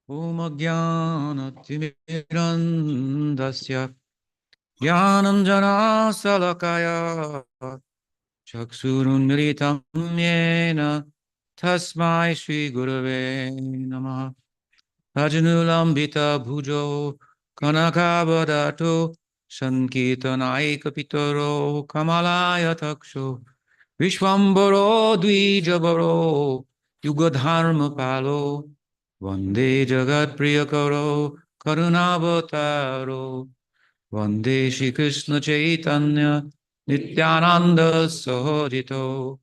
Om Jnana-timirandasya Jnananjana Salakaya Chaksurunmilitam Yena Tasmai Shri Gurave Namaha Rajnulambita Bhujo Kanakavadato Sankirtanaika Pitaro Kamalaya Taksho Vishwambaro Dwijabaro Yugadharma Palo Vande Jagat Priyakaro Karunavataro Vande Shri Krishna Chaitanya Nityananda Sahajito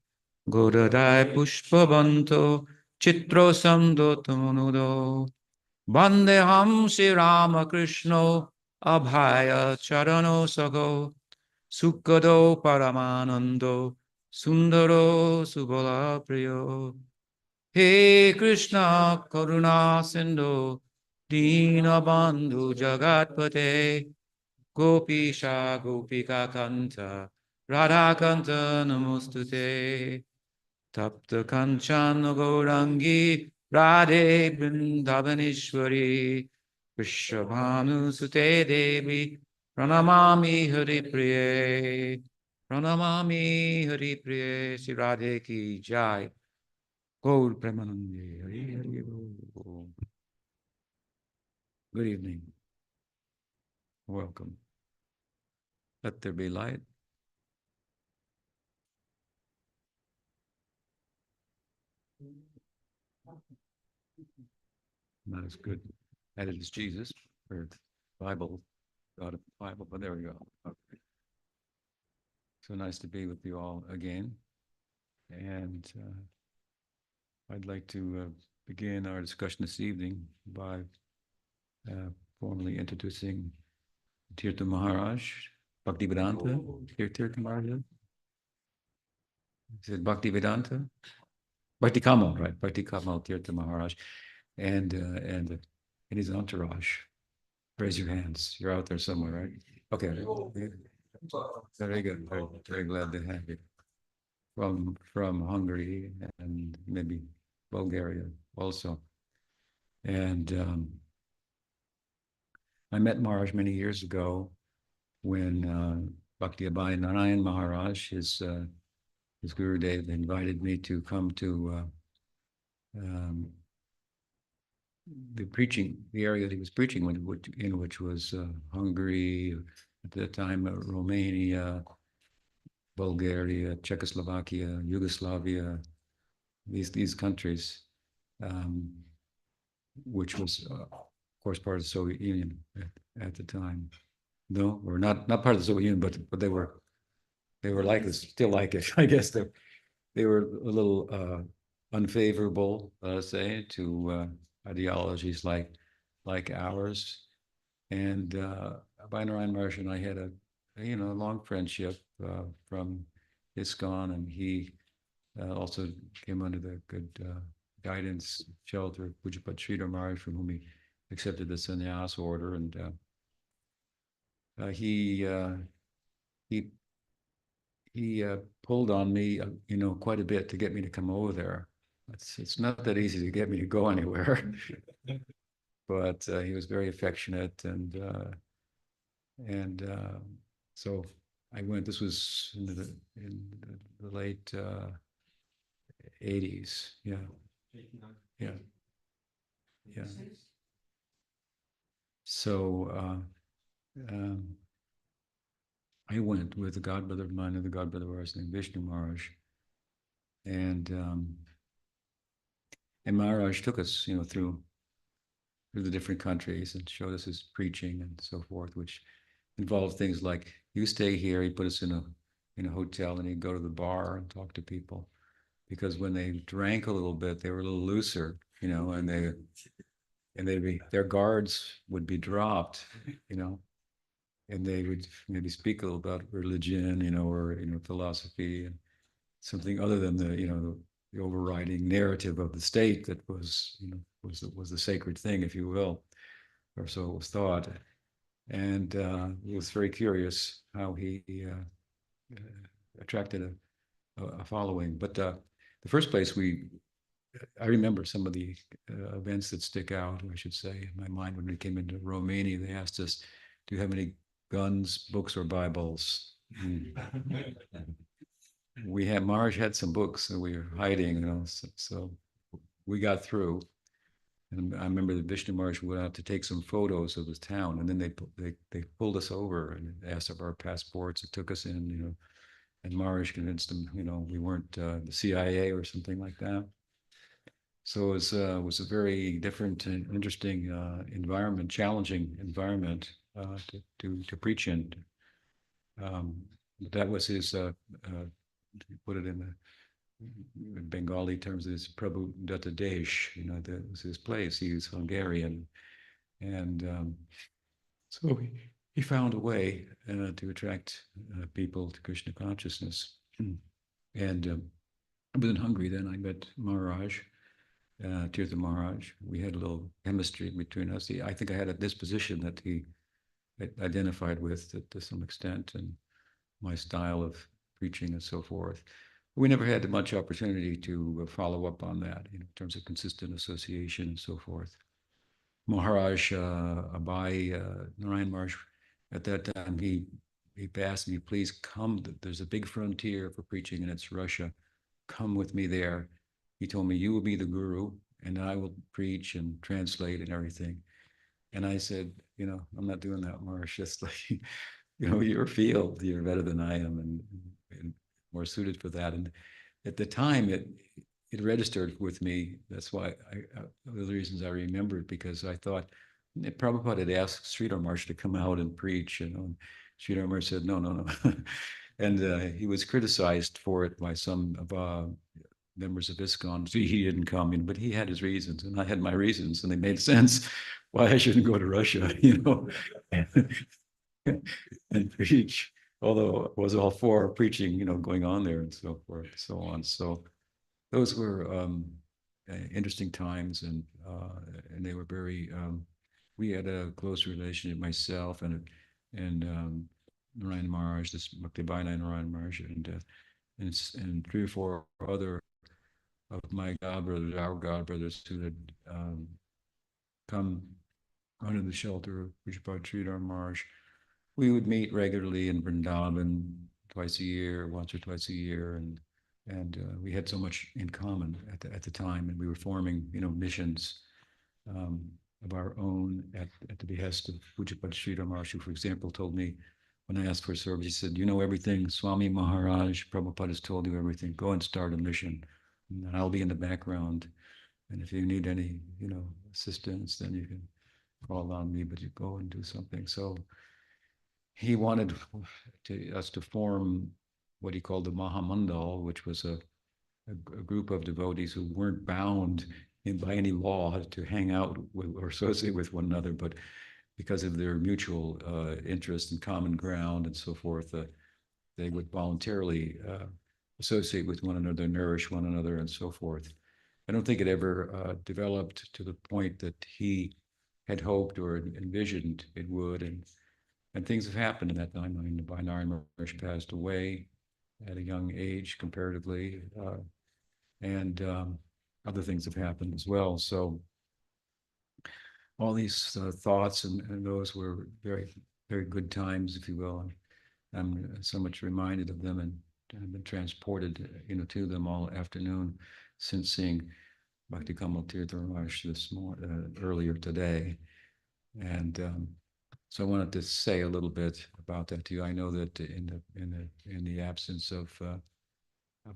Godadai Pushpavanto Chitro Samdotamunudo Vandeham Shri Ramakrishna Abhaya Charano Sago Sukado Paramanando Sundaro Subala Priyo He Krishna Karuna Sindhu Dina Bandhu Jagatpate Gopisha Gopika Kanta Radha Kanta Namostute Tapta Kancana Gaurangi Radhe Vrindavaneshwari Vrishabhanu Sute Devi Pranamami Hari Priye Pranamami Hari Priye Shri Radhe Ki Jai Gaur Premanande Hari Hari Bol. Good evening. Welcome. Let there be light. Not as good at it as Jesus or Bible, God of the Bible, but there we go. Okay. So nice to be with you all again. And I'd like to begin our discussion this evening by formally introducing Tirtha Maharaj, Bhaktivedanta. Tirtha Maharaj? Is it Bhaktivedanta? Bhakti Kamal, right? Bhakti Kamal Tirtha Maharaj. And his entourage. Raise your hands. You're out there somewhere, right? Okay. Very good. Very, very glad to have you. From Hungary and maybe Bulgaria also. And I met Maharaj many years ago when Bhakti Abhay Narayan Maharaj, his Gurudev, invited me to come to the area that he was preaching in, which was Hungary, at that time Romania, Bulgaria, Czechoslovakia, Yugoslavia, these countries, which was, of course, part of the Soviet Union at the time. No, or not part of the Soviet Union, but they were like this, still like it. I guess they were a little unfavorable, say, to ideologies like ours. And Abhay Maharaj and I had a long friendship from ISKCON, and he also came under the good guidance, shelter of Pujyapat Sridhar Maharaj, from whom he accepted the sannyas order, and he pulled on me, quite a bit to get me to come over there. It's not that easy to get me to go anywhere, but he was very affectionate, and so I went. This was in the late 80s. Yeah. So I went with a godbrother of mine and the godbrother of ours named Vishnu Maharaj, and Maharaj took us, through the different countries and showed us his preaching and so forth, which involved things like, you stay here. He put us in a hotel, and he'd go to the bar and talk to people, because when they drank a little bit, they were a little looser, and their guards would be dropped, and they would maybe speak a little about religion, or philosophy, and something other than the overriding narrative of the state that was the sacred thing, if you will, or so it was thought. And it was very curious how he attracted a following. But the first place we I remember some of the events that stick out, I should say, in my mind when we came into Romania. They asked us, "Do you have any guns, books, or Bibles?" We had Marge had some books that we were hiding, so we got through. And I remember the Vishnu Marsh went out to take some photos of the town, and then they pulled us over and asked of our passports. It took us in, and Marsh convinced them, we weren't the CIA or something like that. So it was a very different and interesting environment, challenging environment to preach in. Um, that was his put it in the Bengali terms is Prabhu Datta Desh. That was his place. He was Hungarian, and so he found a way to attract people to Krishna consciousness. And I was in Hungary then. I met Maharaj, Tirtha Maharaj. We had a little chemistry between us. I think I had a disposition that he identified with to some extent, and my style of preaching and so forth. We never had much opportunity to follow up on that in terms of consistent association and so forth. Maharaj Abai Narayan Maharaj, at that time, he asked me, please come. There's a big frontier for preaching, and it's Russia. Come with me there. He told me, you will be the guru, and I will preach and translate and everything. And I said, I'm not doing that, Maharaj. Just like, your field, you're better than I am, and more suited for that. And at the time, it registered with me. That's why one of the reasons I remember it, because I thought Prabhupada had asked Sridhar Maharaj to come out and preach, and Sridhar Maharaj said, no, no, no. And he was criticized for it by some of members of ISKCON. So he didn't come in, but he had his reasons, and I had my reasons, and they made sense why I shouldn't go to Russia, and preach. Although I was all for preaching, going on there and so forth, and so on. So those were interesting times, and they were very. We had a close relationship, myself and Narayan Maharaj, this Bhakti-Vinay Narayan Maharaj, and 3 or 4 other of my godbrothers, our godbrothers, who had come under the shelter of Pujapad Sridhar Maharaj. We would meet regularly in Vrindavan twice a year, once or twice a year, and we had so much in common at the time, and we were forming, missions um, of our own at the behest of Pujapad Sridhar Maharaj, who, for example, told me when I asked for service, he said, "You know everything, Swami Maharaj. Prabhupada has told you everything. Go and start a mission, and I'll be in the background. And if you need any, assistance, then you can call on me. But you go and do something." So he wanted us to form what he called the Mahamandal, which was a group of devotees who weren't bound by any law to hang out with or associate with one another, but because of their mutual interest and common ground and so forth, they would voluntarily associate with one another, nourish one another, and so forth. I don't think it ever developed to the point that he had hoped or envisioned it would, and things have happened in that time. I mean, Narayan Maharaj passed away at a young age comparatively, and other things have happened as well. So all these thoughts and those were very, very good times, if you will. I'm so much reminded of them, and I've been transported, to them all afternoon since seeing Bhakti Kamal Tirtha Maharaj earlier today. And so I wanted to say a little bit about that to you. I know that in the absence of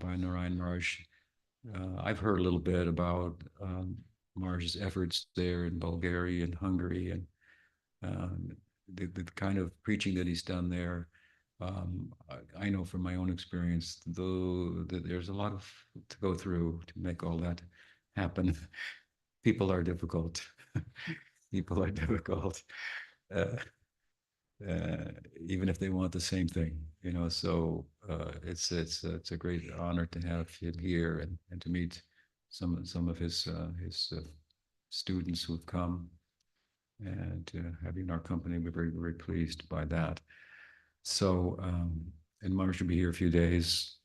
Narayan Maharaj, I've heard a little bit about Maharaj's efforts there in Bulgaria and Hungary, and the kind of preaching that he's done there. I know from my own experience, though, that there's a lot to go through to make all that happen. People are difficult. People are difficult. Uh, Even if they want the same thing, So it's a great honor to have him here, and to meet some of his students who have come, and having our company. We're very, very pleased by that. So and Marsh will be here a few days,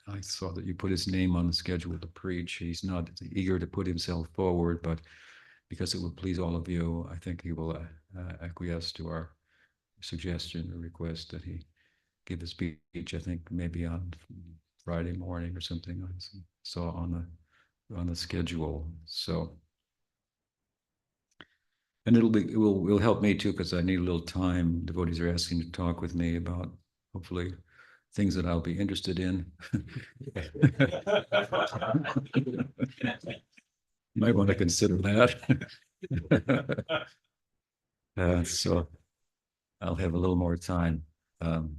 I saw that you put his name on the schedule to preach. He's not eager to put himself forward, but because it will please all of you, I think he will acquiesce to our suggestion or request that he give a speech. I think maybe on Friday morning or something. I saw on the schedule. So, and it will help me too because I need a little time. Devotees are asking to talk with me about hopefully things that I'll be interested in. Might want to consider that. So I'll have a little more time um,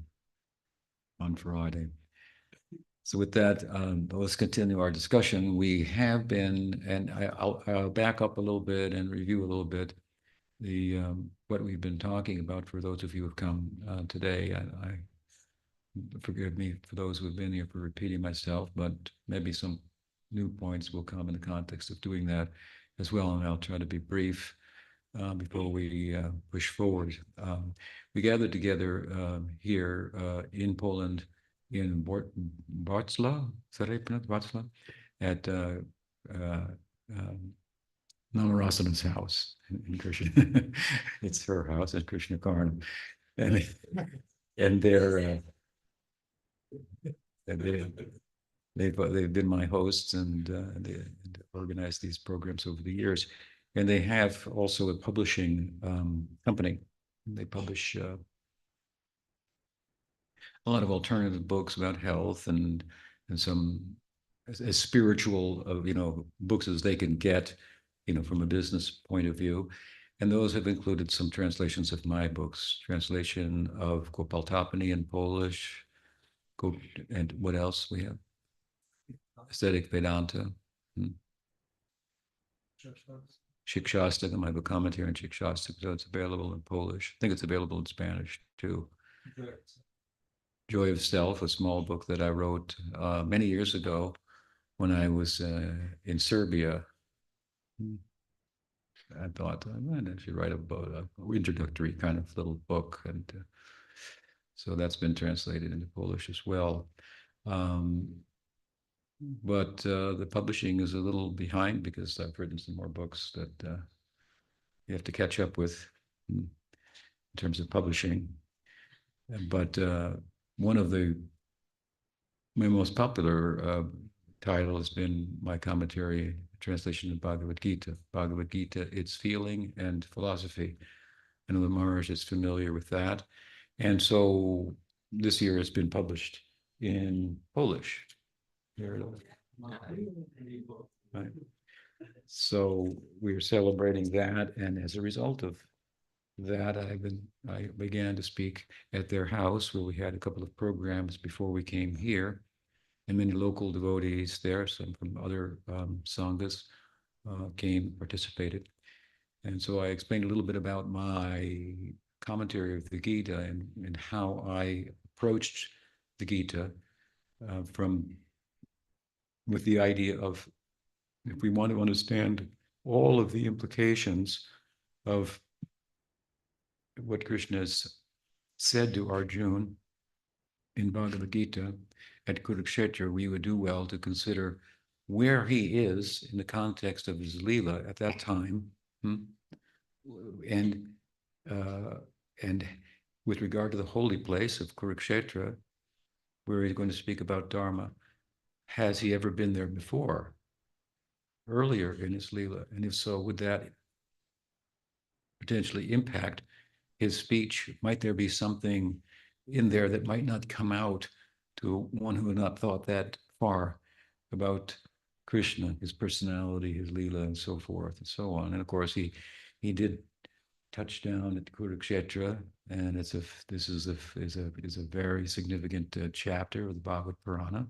on Friday. So with that, let's continue our discussion. We have been, and I'll back up a little bit and review a little bit the what we've been talking about for those of you who have come today. I forgive me for those who have been here for repeating myself, but maybe some new points will come in the context of doing that as well. And I'll try to be brief before we push forward. We gathered together here in Poland in Wrocław, is that how you pronounce Wrocław? At Mama Rosalind's house in Krishna. It's her house in Krishna Karna. And, and they, they've been my hosts and they organized these programs over the years. And they have also a publishing company. They publish a lot of alternative books about health and some as spiritual books as they can get, from a business point of view. And those have included some translations of my books, translation of Gopal Tapani in Polish, and what else we have? Aesthetic Vedanta, Shikshastakam. I have a commentary on Shikshastakam, so it's available in Polish. I think it's available in Spanish too. Joy of Self, a small book that I wrote many years ago when I was in Serbia. I thought I should write an introductory kind of little book, and so that's been translated into Polish as well. But the publishing is a little behind because I've written some more books that you have to catch up with in terms of publishing. But one of my most popular title has been my commentary translation of Bhagavad Gita. Bhagavad Gita, its feeling and philosophy. I know the Maharaj is familiar with that. And so this year it's been published in Polish. Here it is. Right. So we're celebrating that, and as a result of that, I began to speak at their house where we had a couple of programs before we came here, and many local devotees there, some from other sanghas participated. And so I explained a little bit about my commentary of the Gita and how I approached the Gita with the idea of, if we want to understand all of the implications of what Krishna has said to Arjuna in Bhagavad Gita at Kurukshetra, we would do well to consider where he is in the context of his Leela at that time, and with regard to the holy place of Kurukshetra, where he's going to speak about Dharma, has he ever been there before, earlier in his Leela? And if so, would that potentially impact his speech? Might there be something in there that might not come out to one who had not thought that far about Krishna, his personality, his Leela, and so forth and so on? And of course, he did touch down at Kurukshetra, and this is a very significant chapter of the Bhagavad Purana.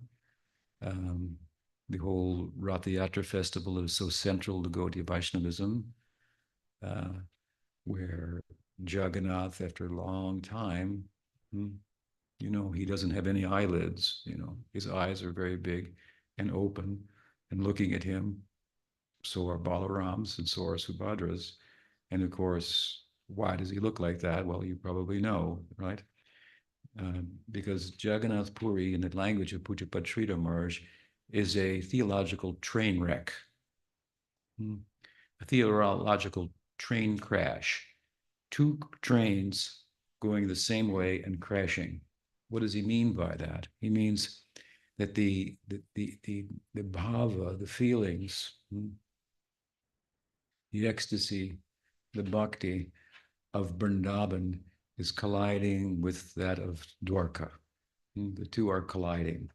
The whole Ratha Yatra festival is so central to Gaudiya Vaishnavism, where Jagannath, after a long time, he doesn't have any eyelids. His eyes are very big and open and looking at him. So are Balaram's and so are Subhadra's. And of course, why does he look like that? Well, you probably know, right? because Jagannath Puri, in the language of Pujapad Sridhar Maharaj, is a theological train wreck, a theological train crash. Two trains going the same way and crashing. What does he mean by that? He means that the bhava, the feelings, the ecstasy, the bhakti of Vrindavan is colliding with that of Dwarka. The two are colliding.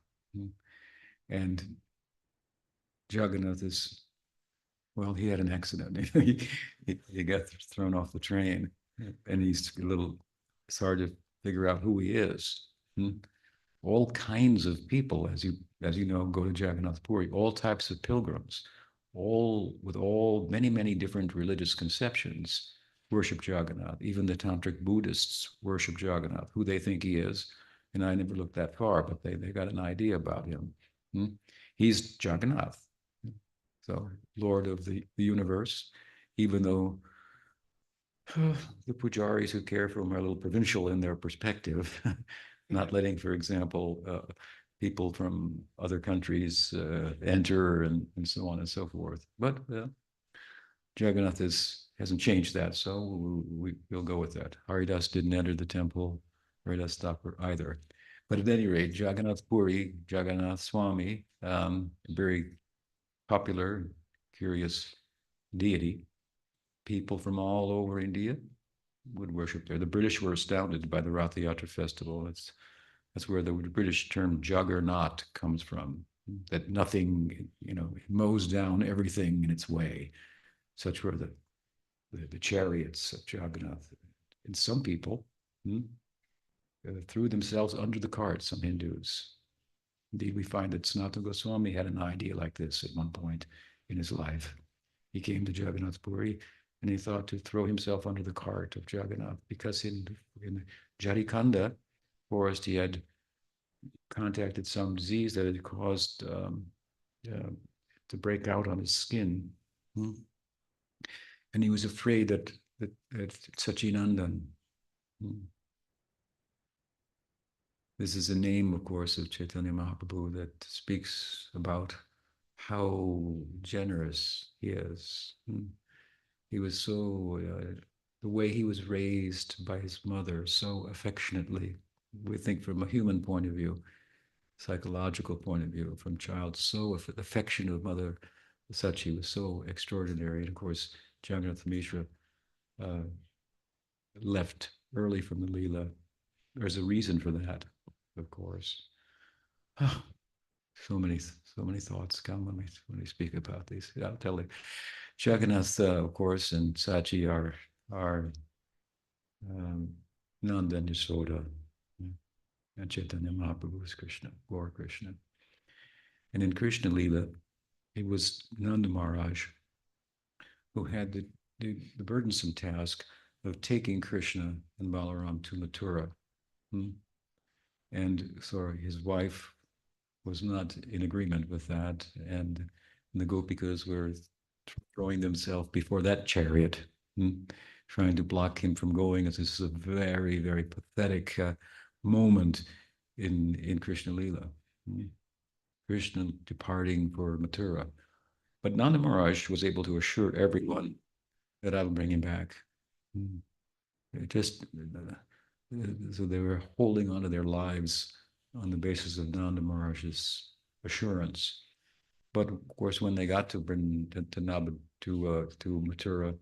And Jagannath is, well, he had an accident. He got thrown off the train, and he's a little, it's hard to figure out who he is. All kinds of people, as you know, go to Jagannath Puri, all types of pilgrims, all with all many different religious conceptions worship Jagannath. Even the tantric Buddhists worship Jagannath, who they think he is. And I never looked that far, but they got an idea about him. He's Jagannath, so Lord of the universe, even though the pujaris who care for him are a little provincial in their perspective, not letting, for example, people from other countries enter and so on and so forth. But Jagannath hasn't changed that, so we'll go with that. Haridas didn't enter the temple, Haridas Thakur either. But at any rate, Jagannath Puri, Jagannath Swami, very popular, curious deity. People from all over India would worship there. The British were astounded by the Rath Yatra festival. That's where the British term juggernaut comes from. That nothing, mows down everything in its way. Such were the chariots of Jagannath. And some people threw themselves under the cart, some Hindus. Indeed, we find that Sanatana Goswami had an idea like this at one point in his life. He came to Jagannath Puri and he thought to throw himself under the cart of Jagannath because in Jarikanda forest he had contacted some disease that had caused to break out on his skin. And he was afraid that Sachinandan, this is a name, of course, of Chaitanya Mahaprabhu that speaks about how generous he is. He was so, the way he was raised by his mother so affectionately, we think from a human point of view, psychological point of view, from child, so affection of mother Sachi was so extraordinary. And of course, Jagannath Mishra left early from the Leela. There's a reason for that, of course. So many thoughts come when we speak about these. I'll tell you, Jagannath, of course, and Sachi are Nanda and Yasoda, and Chaitanya Mahaprabhu is Krishna, Lord Krishna. And in Krishna Leela, it was Nanda Maharaj who had the burdensome task of taking Krishna and Balaram to Mathura. And so his wife was not in agreement with that, and the Gopikas were throwing themselves before that chariot, trying to block him from going. This is a very, very pathetic moment in Krishna Leela. Krishna departing for Mathura. But Nanda Maharaj was able to assure everyone that I will bring him back. So they were holding on to their lives on the basis of Nanda Maharaj's assurance. But of course, when they got to Mathura,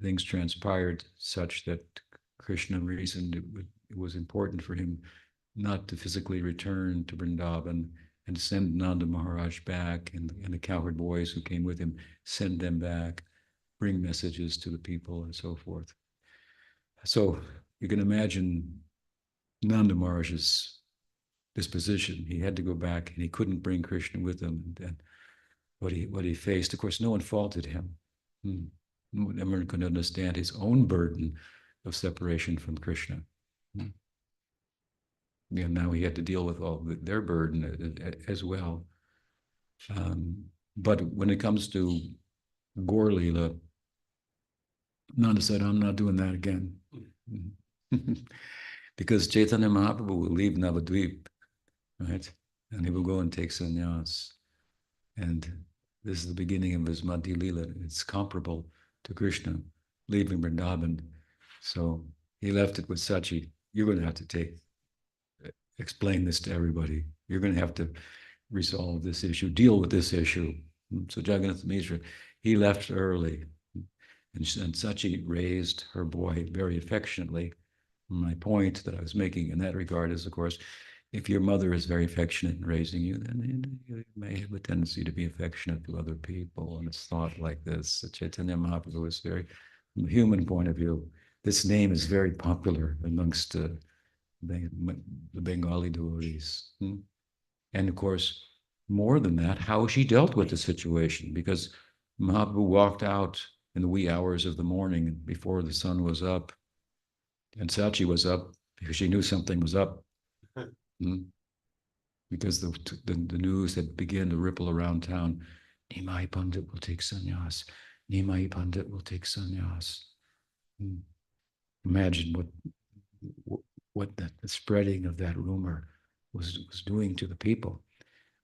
things transpired such that Krishna reasoned it was important for him not to physically return to Vrindavan and send Nanda Maharaj back, and the cowherd boys who came with him, send them back, bring messages to the people, and so forth. So you can imagine Nanda Maharaj's disposition. He had to go back, and he couldn't bring Krishna with him. And what he faced, of course, no one faulted him. No one could understand his own burden of separation from Krishna. And now he had to deal with all their burden as well. But when it comes to Gaur Leela, Nanda said, I'm not doing that again. because Chaitanya Mahaprabhu will leave Navadvip, right? And he will go and take sannyas. And this is the beginning of his Madhya Lila. It's comparable to Krishna leaving Vrindavan. So he left it with Sachi. You're going to have to explain this to everybody. You're going to have to resolve this issue, deal with this issue. So Jagannath Mishra, he left early. And Sachi raised her boy very affectionately. My point that I was making in that regard is, of course, if your mother is very affectionate in raising you, then you may have a tendency to be affectionate to other people. And it's thought like this. Chaitanya Mahaprabhu is very, from a human point of view, this name is very popular amongst the Bengali devotees. And of course, more than that, how she dealt with the situation, because Mahaprabhu walked out in the wee hours of the morning before the sun was up, and Sachi was up because she knew something was up. Because the news had begun to ripple around town. Nimai Pandit will take sannyas. Nimai Pandit will take sannyas. Imagine what the spreading of that rumor was doing to the people.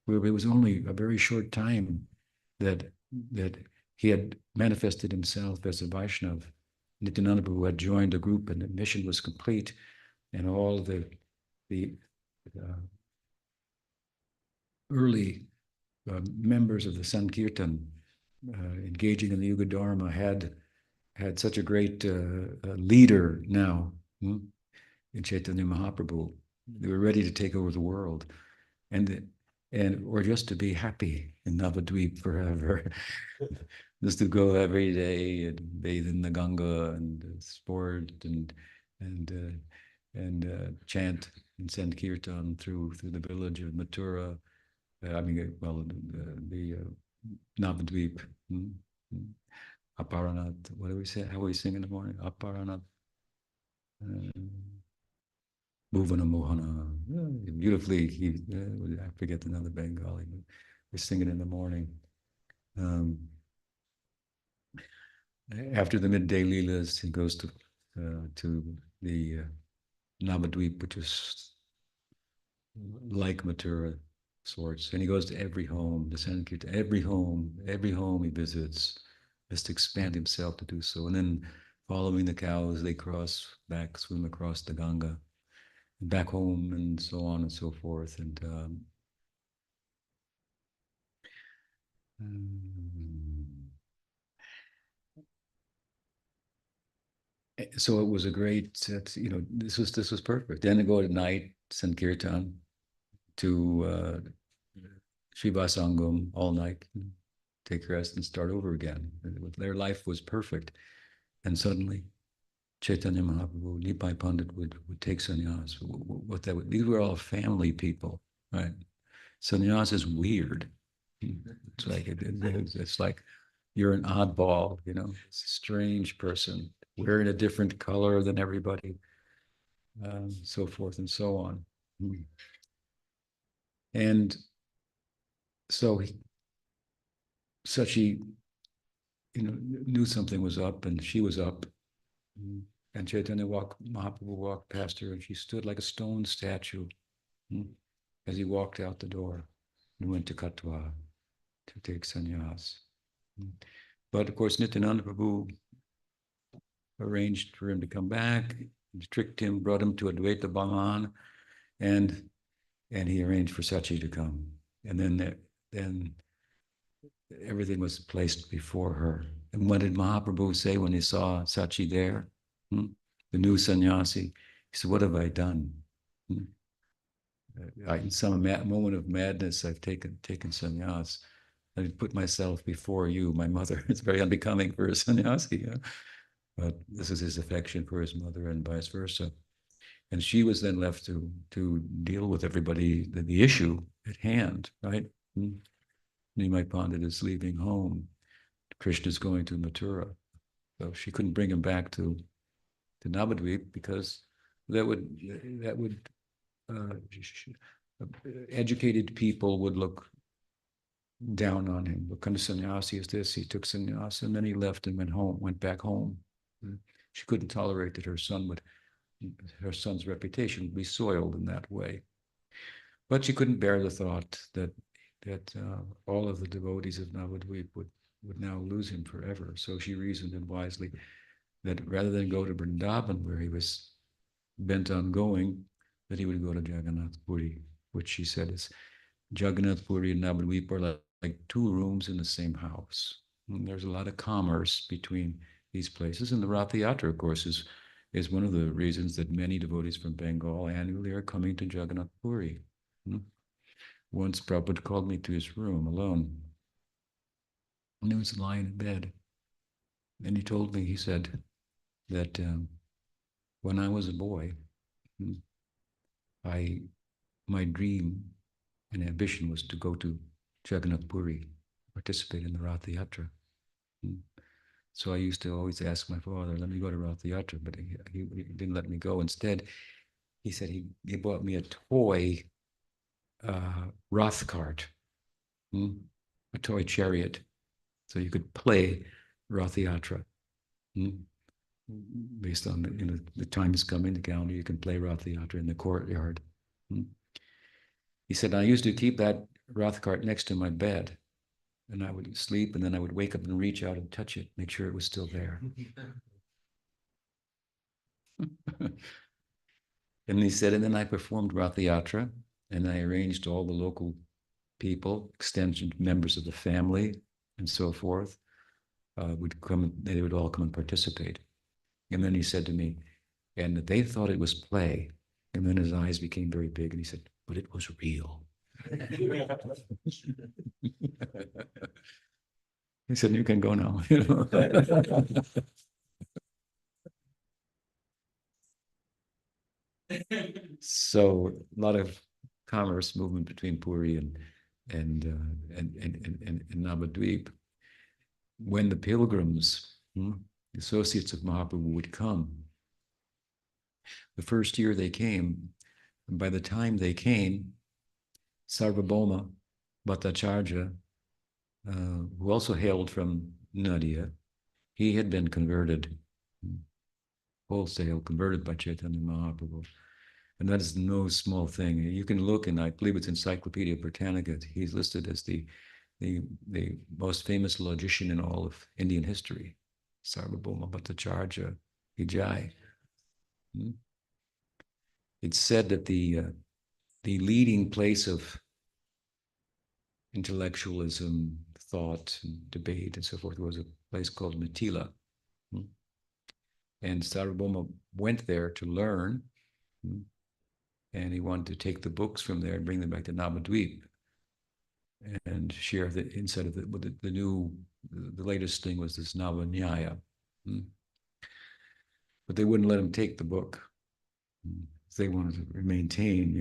Where it was only a very short time that he had manifested himself as a Vaishnav. Nityananda Prabhu had joined the group, and the mission was complete, and all the uh, early members of the Sankirtan engaging in the Yuga Dharma had such a great leader now in Chaitanya Mahaprabhu. They were ready to take over the world, and or just to be happy in Navadvip forever, just to go every day and bathe in the Ganga and sport and chant and send kirtan through the village of Mathura. Well, the Navadvip, Aparanath. What do we say? How do we sing in the morning? Aparanath. Bhuvana Mohana. Beautifully, I forget another Bengali, but we sing it in the morning. After the midday Leelas, he goes to the Navadvip, which is like Mathura sorts, and he goes to every home, the Sankirtan, every home he visits, just to expand himself to do so. And then following the cows, they swim across the Ganga, back home, and so on and so forth. And so it was a great, this was perfect. Then to go at night, Sankirtan, to Shivasangam all night, take rest and start over again. Their life was perfect. And suddenly, Chaitanya Mahaprabhu, Nipai Pandit would take sannyas. These were all family people, right? Sannyas is weird. It's like you're an oddball, it's a strange person, wearing a different color than everybody, so forth and so on. And so Sachi, knew something was up, and she was up. And Chaitanya Mahaprabhu walked past her, and she stood like a stone statue as he walked out the door and went to Katwa to take sannyas. But of course, Nityananda Prabhu arranged for him to come back, tricked him, brought him to Advaita Bhaman, and he arranged for Sachi to come. And then everything was placed before her. And what did Mahaprabhu say when he saw Sachi there? The new sannyasi. He said, "What have I done? In some moment of madness, I've taken sannyas. I put myself before you, my mother." It's very unbecoming for a sannyasi, but this is his affection for his mother, and vice versa. And she was then left to deal with everybody, the issue at hand, right? Nimai Pandit is leaving home. Krishna's going to Mathura. So she couldn't bring him back to Navadvip, because that would educated people would look down on him. What kind of sannyasi is this? He took sannyas and then he left and went back home. She couldn't tolerate that her son would her son's reputation would be soiled in that way. But she couldn't bear the thought that all of the devotees of Navadvip would now lose him forever. So she reasoned and wisely that rather than go to Vrindavan, where he was bent on going, that he would go to Jagannath Puri, which she said is Jagannath Puri and Navadvip are like two rooms in the same house. And there's a lot of commerce between these places. And the Rath Yatra, of course, is one of the reasons that many devotees from Bengal annually are coming to Jagannath Puri. Once Prabhupada called me to his room alone, and I was lying in bed. And he told me, he said that when I was a boy, I my dream and ambition was to go to Jagannath Puri, participate in the Rath Yatra. So I used to always ask my father, let me go to Rath Yatra, but he didn't let me go. Instead, he said he bought me a toy Rath cart, a toy chariot, so you could play Rath Yatra. Based on the time is coming, the calendar, you can play Rath Yatra in the courtyard. He said, I used to keep that Rath cart next to my bed, and I would sleep, and then I would wake up and reach out and touch it, make sure it was still there. And he said, and then I performed Rath Yatra, and I arranged all the local people, extension members of the family, and so forth, would come, they would all come and participate. And then he said to me, and they thought it was play. And then his eyes became very big, and he said, but it was real. He said, you can go now. So a lot of commerce movement between Puri and Navadvip. When the pilgrims, the associates of Mahaprabhu would come, the first year they came, and by the time they came, Sarvabhauma Bhattacharya, who also hailed from Nadia, he had been converted, wholesale converted by Chaitanya Mahaprabhu. And that is no small thing. You can look, and I believe it's Encyclopedia Britannica. He's listed as the most famous logician in all of Indian history, Sarvabhauma Bhattacharya Vijay. It's said that the leading place of intellectualism, thought, and debate, and so forth was a place called Mithila. And Sarvabhauma went there to learn, and he wanted to take the books from there and bring them back to Navadvip and share the insight of the latest thing was this Navanyaya. But they wouldn't let him take the book. They wanted to maintain,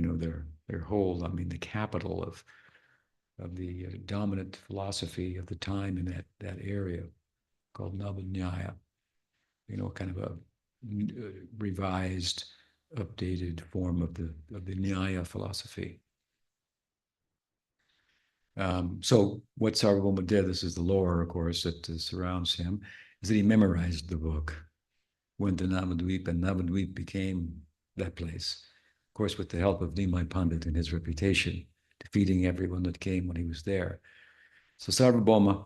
their hold. I mean, the capital of the dominant philosophy of the time in that area called Navanyaya. Kind of a revised, updated form of the Nyaya philosophy. So what Sarvabhauma did, this is the lore, of course, that surrounds him, is that he memorized the book, went to Navadvip, and Navadvip became that place. Of course, with the help of Nimai Pandit and his reputation, defeating everyone that came when he was there. So Sarvabhauma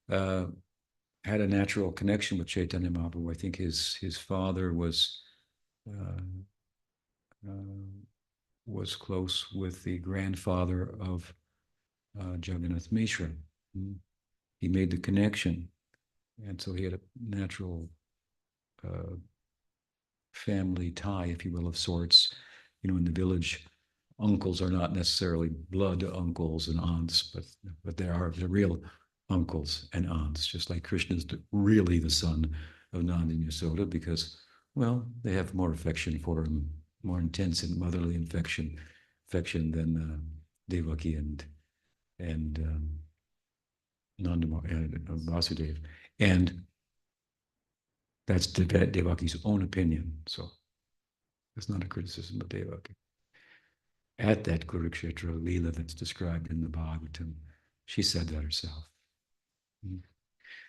had a natural connection with Chaitanya Mahaprabhu. I think his father was close with the grandfather of Jagannath Mishra. He made the connection, and so he had a natural family tie, if you will, of sorts. In the village, uncles are not necessarily blood uncles and aunts, but there are the real uncles and aunts, just like Krishna is really the son of Nanda and Yasoda, because, well, they have more affection for him, more intense and motherly affection than Devaki and Nanda and Vasudeva. And that's Devaki's own opinion. So it's not a criticism of Devaki. At that Kurukshetra Leela that's described in the Bhagavatam, she said that herself.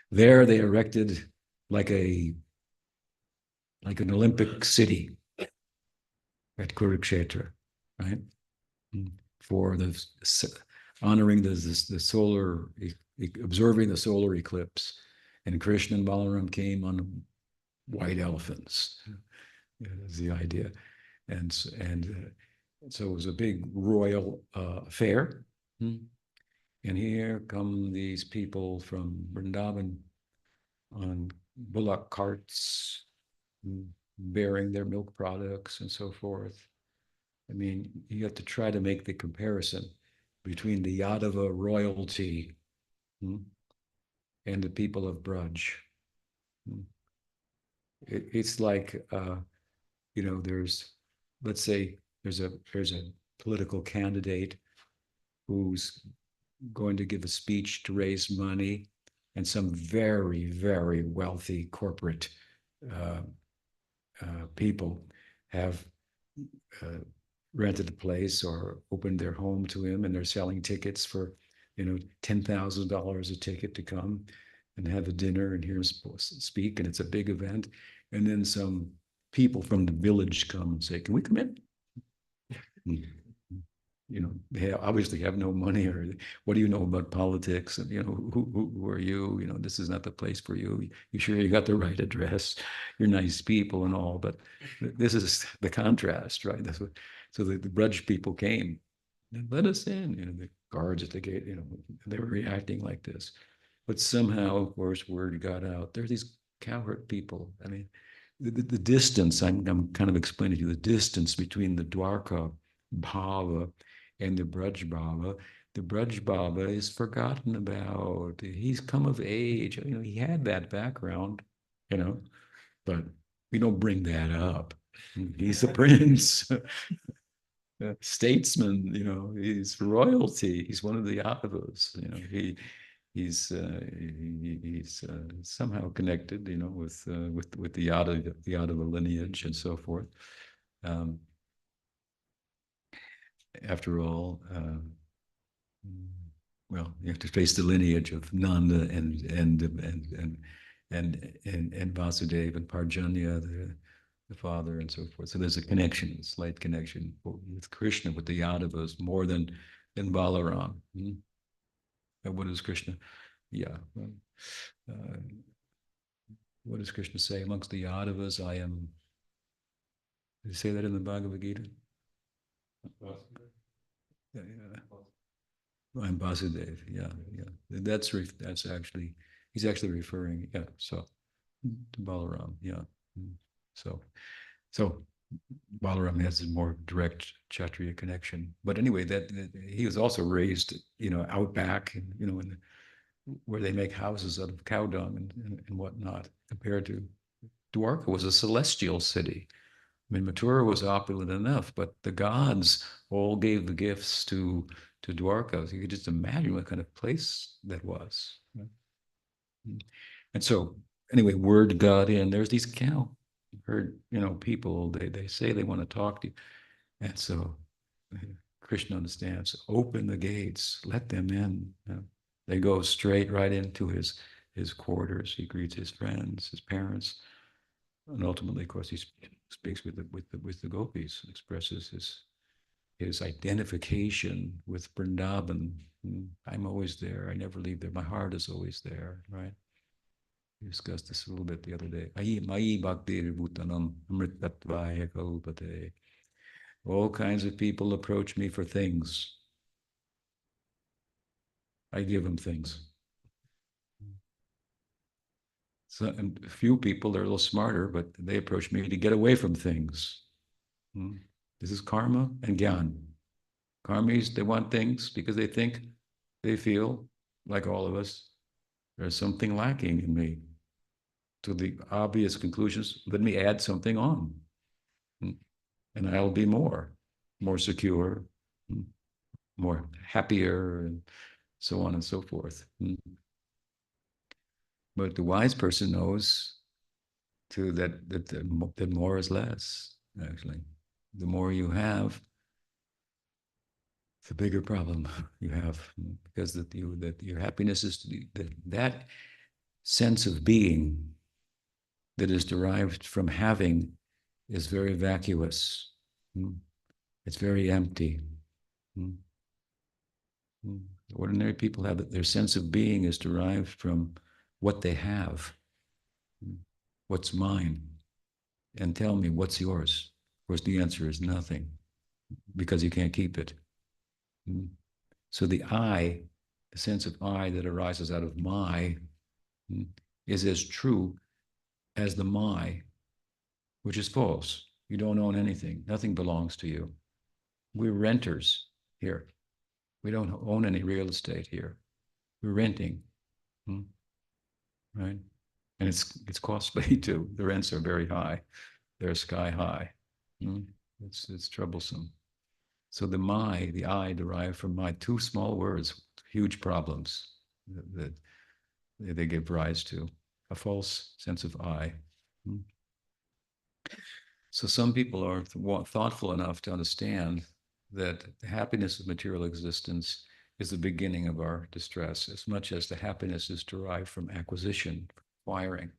There they erected like an Olympic city, at Kurukshetra, right? For the honoring the solar, observing the solar eclipse. And Krishna and Balaram came on white elephants, is the idea. And so it was a big royal affair. And here come these people from Vrindavan on bullock carts, bearing their milk products and so forth. I mean, you have to try to make the comparison between the Yadava royalty and the people of Braj. It's like, there's, let's say, there's a political candidate who's going to give a speech to raise money, and some very, very wealthy corporate uh, people have uh, rented a place or opened their home to him, and they're selling tickets for, $10,000 a ticket to come and have a dinner and hear him speak, and it's a big event. And then some people from the village come and say, "Can we come in?" They obviously have no money, or what do you know about politics? And, who are you? This is not the place for you. You sure you got the right address? You're nice people and all, but this is the contrast, right? So the Brudge people came and let us in. The guards at the gate, they were reacting like this. But somehow, of course, word got out. There are these cowherd people. I mean, the distance, I'm kind of explaining to you the distance between the Dwarka Bhava and the Braj Bhava. The Braj Bhava is forgotten about. He's come of age. He had that background, you know, but we don't bring that up. He's the prince, statesman, he's royalty. He's one of the Yadavas, he's somehow connected, with the Yadava lineage and so forth. Um, After all, well, you have to trace the lineage of Nanda and Vasudev and Parjanya, the father, and so forth. So there's a connection, a slight connection with Krishna, with the Yadavas, more than Balaram. And what is Krishna? Yeah. Uh, what does Krishna say? Amongst the Yadavas, I am. Did he say that in the Bhagavad Gita? Yeah, yeah. I'm Basudev. Yeah, yeah. That's actually, he's actually referring. Yeah. So to Balaram. Yeah. So so Balaram has a more direct Kshatriya connection. But anyway, that he was also raised, out back, in where they make houses out of cow dung and whatnot, compared to Dwarka was a celestial city. I mean, Mathura was opulent enough, but the gods all gave the gifts to Dwarka. So you could just imagine what kind of place that was. And so, anyway, word got in. There's these cow herd, people. They say they want to talk to you, and so Krishna understands. Open the gates, let them in. They go straight right into his quarters. He greets his friends, his parents, and ultimately, of course, he speaks with the gopis, and expresses his identification with Vrindavan. I'm always there. I never leave there. My heart is always there, right? We discussed this a little bit the other day. Mayi bhakti bhutanam amritatvaya kalpate. All kinds of people approach me for things. I give them things. So, and a few people are a little smarter, but they approach me to get away from things. This is karma and gyan. Karmis, they want things because they feel, like all of us, there's something lacking in me. To the obvious conclusions, let me add something on, and I'll be more secure, more happier, and so on and so forth. But the wise person knows too that more is less. Actually, the more you have, the bigger problem you have, because that your happiness is that sense of being that is derived from having is very vacuous. Mm. It's very empty. Mm. Mm. Ordinary people have their sense of being is derived from what they have. Mm. What's mine? And tell me what's yours. Of course, the answer is nothing because you can't keep it. Mm. So the I, the sense of I that arises out of my, mm, is as true as the my, which is false. You don't own anything. Nothing belongs to you. We're renters here. We don't own any real estate here. We're renting, right? And it's costly too. The rents are very high. They're sky high. It's troublesome. So the I derived from my two small words, huge problems that they give rise to, a false sense of I. So some people are thoughtful enough to understand that the happiness of material existence is the beginning of our distress, as much as the happiness is derived from acquisition, acquiring.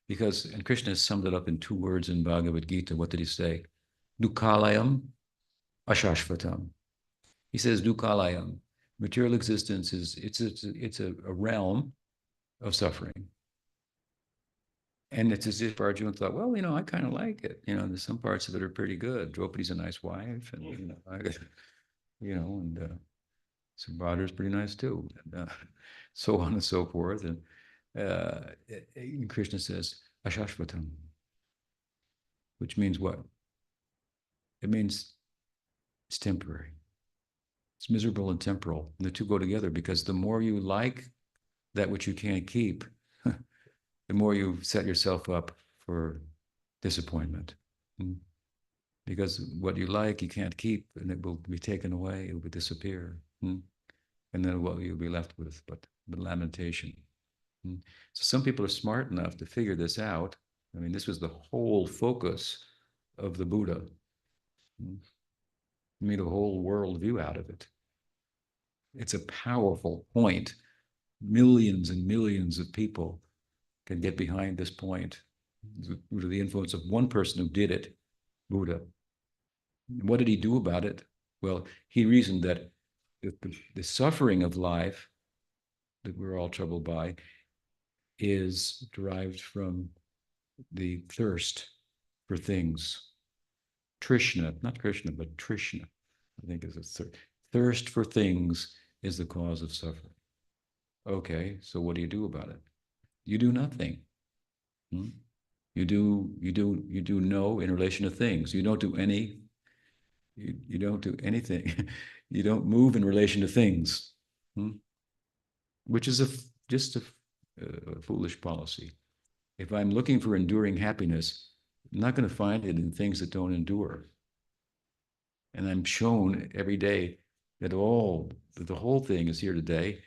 Because, and Krishna has summed it up in two words in Bhagavad Gita. What did he say? Dukkhalayam ashashvatam. He says dukkhalayam. Material existence is it's a realm of suffering. And it's as if Arjuna thought, well, I kind of like it. There's some parts of it are pretty good. Draupadi's a nice wife, and and Subhadra's pretty nice too, and so on and so forth. And Krishna says ashashvatam, which means what? It means it's temporary. It's miserable and temporal. And the two go together because the more you like that which you can't keep, the more you set yourself up for disappointment. Because what you like, you can't keep, and it will be taken away, it will disappear. And then what you'll be left with but lamentation. So some people are smart enough to figure this out. I mean, this was the whole focus of the Buddha. He made a whole worldview out of it. It's a powerful point. Millions and millions of people can get behind this point due to the influence of one person who did it, Buddha. What did he do about it? Well, he reasoned that the suffering of life that we're all troubled by is derived from the thirst for things. Trishna, not Krishna, but Trishna, I think is a thirst for things is the cause of suffering. Okay, so what do you do about it? You do nothing. You do no in relation to things. You don't do anything. You don't move in relation to things, which is just a foolish policy. If I'm looking for enduring happiness, I'm not going to find it in things that don't endure. And I'm shown every day that the whole thing is here today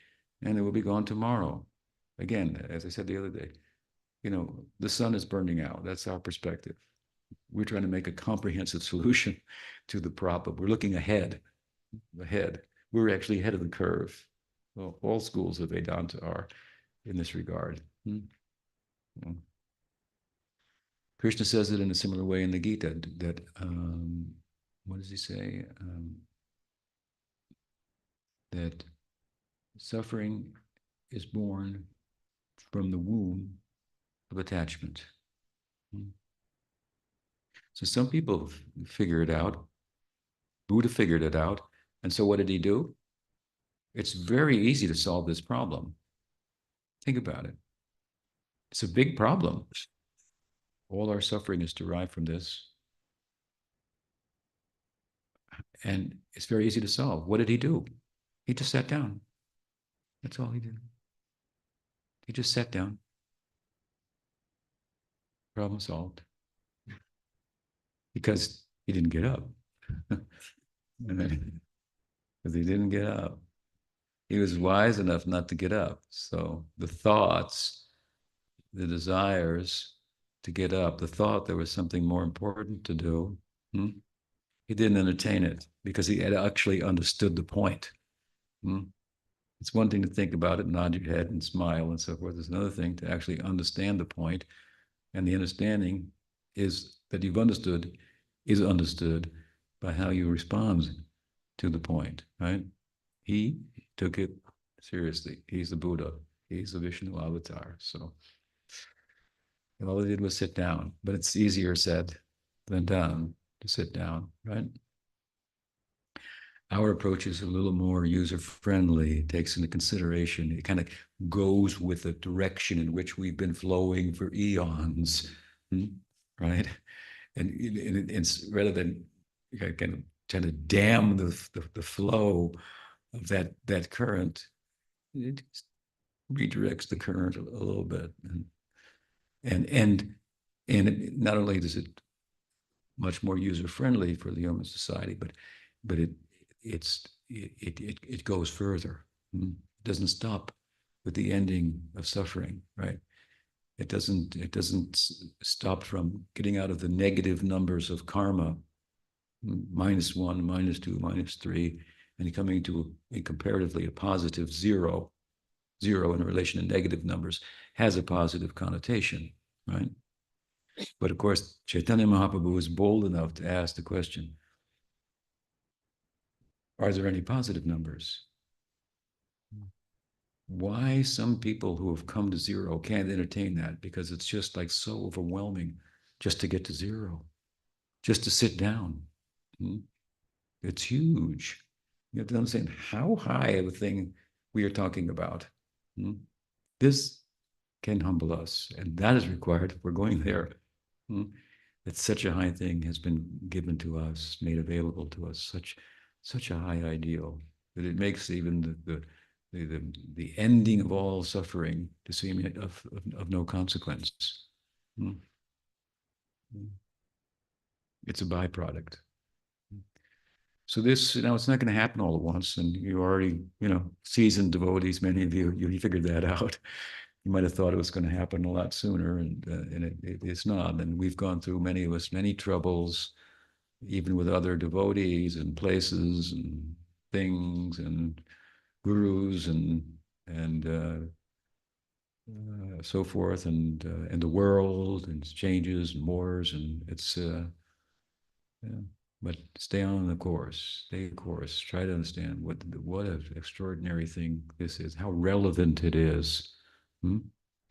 and it will be gone tomorrow. Again, as I said the other day, the sun is burning out. That's our perspective. We're trying to make a comprehensive solution to the problem. We're looking ahead. We're actually ahead of the curve. Well, all schools of Vedanta are in this regard. Krishna says it in a similar way in the Gita that, what does he say? That suffering is born from the womb of attachment. So some people figure it out. Buddha figured it out. And so what did he do? It's very easy to solve this problem. Think about it. It's a big problem. All our suffering is derived from this. And it's very easy to solve. What did he do? He just sat down. That's all he did. He just sat down. Problem solved. Because he didn't get up. Because he didn't get up. He was wise enough not to get up. So the thoughts, the desires to get up, the thought there was something more important to do, he didn't entertain it because he had actually understood the point. It's one thing to think about it, nod your head and smile and so forth. It's another thing to actually understand the point. And the understanding is that you've understood is understood by how you respond to the point, right? He took it seriously. He's the Buddha. He's the Vishnu avatar. So all he did was sit down, but it's easier said than done to sit down, right? Our approach is a little more user friendly. It takes into consideration, it kind of goes with the direction in which we've been flowing for eons, right? And it's rather than kind of trying to dam the flow of that current, it redirects the current a little bit. And, and, and not only does it much more user friendly for the human society, but it goes further. It doesn't stop with the ending of suffering, right? It doesn't stop from getting out of the negative numbers of karma, -1, -2, -3, and coming to a comparatively a positive zero. Zero in relation to negative numbers has a positive connotation, right? But of course, Chaitanya Mahaprabhu was bold enough to ask the question, are there any positive numbers? Why some people who have come to zero can't entertain that? Because it's just like so overwhelming just to get to zero, just to sit down. It's huge. You have to understand how high of a thing we are talking about. This can humble us, and that is required if we're going there. That such a high thing has been given to us, made available to us, such a high ideal that it makes even the ending of all suffering to seem of no consequence. It's a byproduct. So this, it's not going to happen all at once, and you already, seasoned devotees, many of you figured that out. You might have thought it was going to happen a lot sooner, and it's not. And we've gone through, many of us, many troubles, even with other devotees and places and things and gurus and so forth, and the world and its changes and wars, and it's yeah. But stay on the course. Stay the course. Try to understand what an extraordinary thing this is. How relevant it is.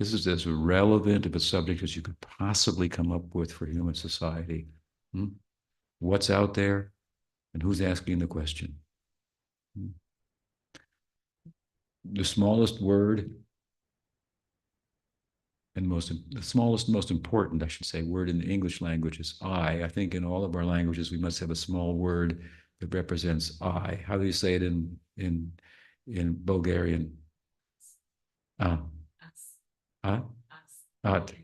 This is as relevant of a subject as you could possibly come up with for human society. What's out there, and who's asking the question? The smallest word and the smallest, most important, I should say, word in the English language is I. I think in all of our languages we must have a small word that represents I. How do you say it in Bulgarian? Ah, ah, at.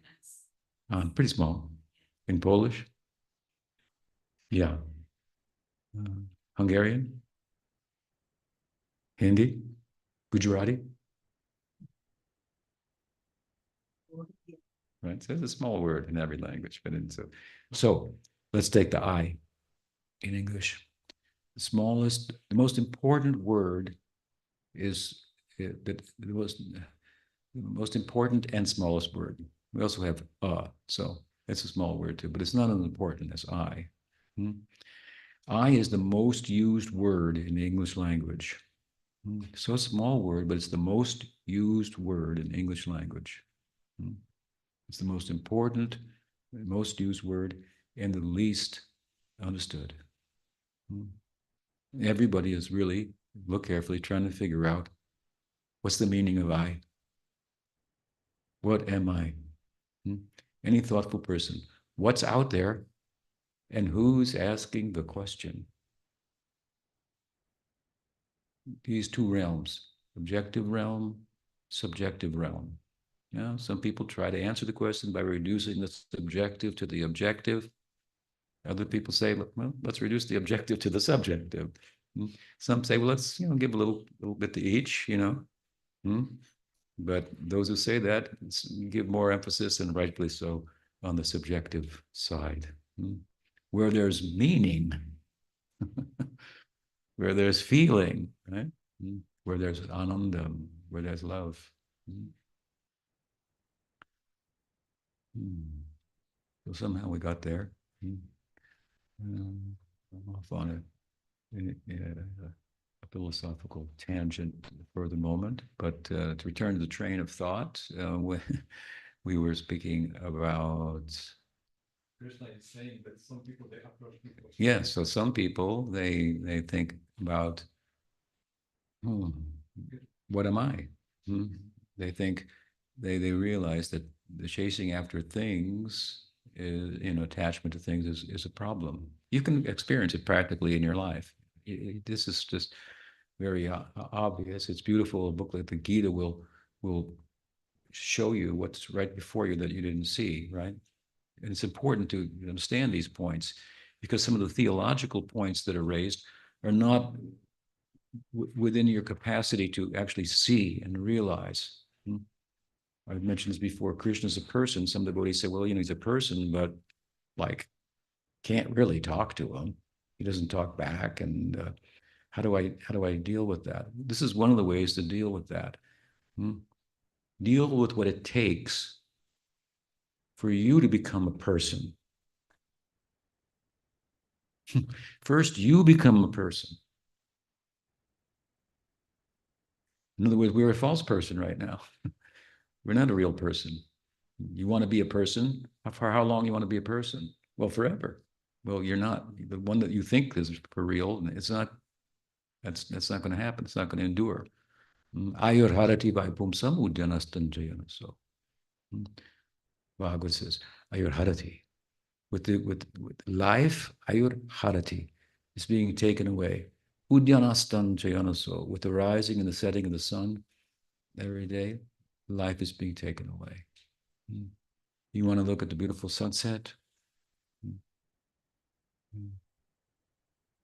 Pretty small. In Polish? Yeah. Hungarian? Hindi? Gujarati? Right. So it's a small word in every language, but so let's take the I in English. The most important word is the most important and smallest word. We also have so it's a small word too, but it's not as important as I. I is the most used word in the English language. So small word, but it's the most used word in English language. It's the most important, most used word, and the least understood. Everybody is really, look carefully, trying to figure out what's the meaning of I? What am I? Any thoughtful person, what's out there and who's asking the question? These two realms, objective realm, subjective realm. Some people try to answer the question by reducing the subjective to the objective. Other people say, well, let's reduce the objective to the subjective. Some say, well, let's give a little bit to each, But those who say that give more emphasis, and rightfully so, on the subjective side. Where there's meaning, where there's feeling, right? Where there's anandam, where there's love. So somehow we got there. I'm off on a philosophical tangent for the moment, but to return to the train of thought, when we were speaking about. Krishna is saying that some people they approach people. Yeah, so some people they think about, hmm, what am I? Hmm? They think they realize that the chasing after things is, attachment to things is a problem. You can experience it practically in your life. This is just very obvious. It's beautiful. A book like the Gita will show you what's right before you that you didn't see, right? And it's important to understand these points because some of the theological points that are raised are not within your capacity to actually see and realize. I've mentioned this before. Krishna is a person. Some devotees say, well, he's a person, but like can't really talk to him. He doesn't talk back. And how do I deal with that? This is one of the ways to deal with that. Hmm? Deal with what it takes for you to become a person. First, you become a person. In other words, we're a false person right now. We're not a real person. You want to be a person? For how long you want to be a person? Well, forever. Well, you're not. The one that you think is for real, it's not. That's not going to happen. It's not going to endure. Ayur harati by pumsam udyanastan. So Bhagavad says, Ayur harati. With life, Ayur harati is being taken away. Udyanastan jayanaso. With the rising and the setting of the sun every day, life is being taken away. You want to look at the beautiful sunset?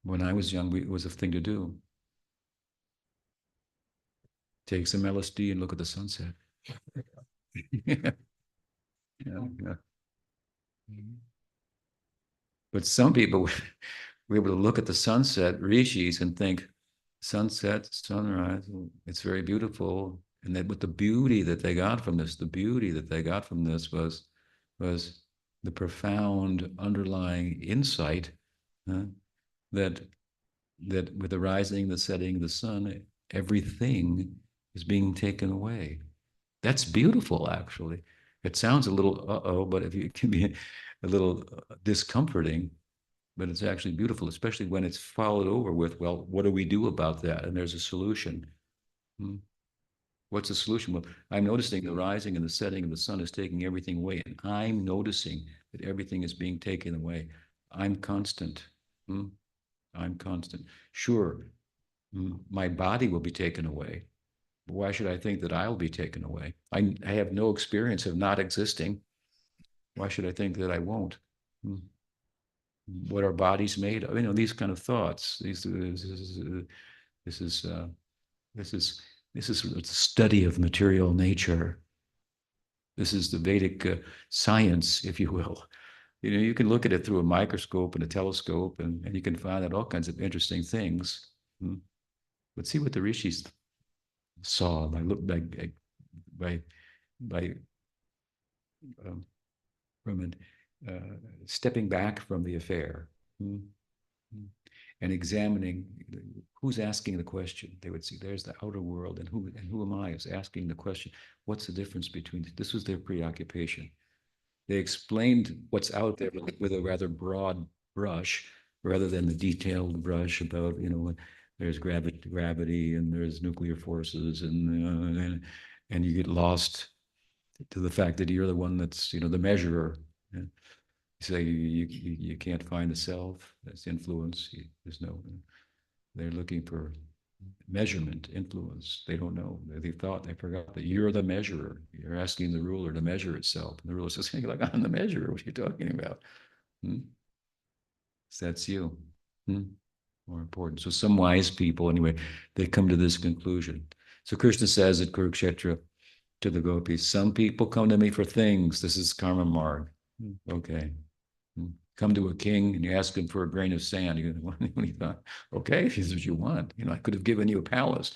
When I was young, it was a thing to do. Take some LSD and look at the sunset. Yeah, yeah. But some people were able to look at the sunset, rishis, and think, sunset, sunrise, it's very beautiful. And that with the beauty that they got from this, the beauty that they got from this was the profound underlying insight, huh, that that with the rising, the setting of the sun, everything is being taken away. That's beautiful, actually. It sounds a little uh-oh, but if you, it can be a little discomforting, but it's actually beautiful, especially when it's followed over with, well, what do we do about that? And there's a solution. Hmm. What's the solution? Well, I'm noticing the rising and the setting of the sun is taking everything away, and I'm noticing that everything is being taken away. I'm constant. Hmm. I'm constant. Sure, my body will be taken away. But why should I think that I'll be taken away? I have no experience of not existing. Why should I think that I won't? Hmm. What are bodies made of? These kind of thoughts. This is this is this is a study of material nature. This is the Vedic science, if you will. You can look at it through a microscope and a telescope, and you can find out all kinds of interesting things. Hmm. But see what the rishis saw by by um, from stepping back from the affair. Hmm. And examining who's asking the question. They would see there's the outer world, and who am I is asking the question. What's the difference between this? Was their preoccupation. They explained what's out there with a rather broad brush, rather than the detailed brush about there's gravity and there's nuclear forces and you get lost to the fact that you're the one that's the measurer. You say you can't find the self. That's influence. There's no. They're looking for measurement, influence. They don't know. They forgot that you're the measurer. You're asking the ruler to measure itself. And the ruler says, hey, like, I'm the measurer. What are you talking about? Hmm? So that's you. Hmm? More important. So some wise people, anyway, they come to this conclusion. So Krishna says at Kurukshetra to the gopis, some people come to me for things. This is karma marg. Okay. Come to a king and you ask him for a grain of sand. When he thought, okay, if this is what you want, I could have given you a palace.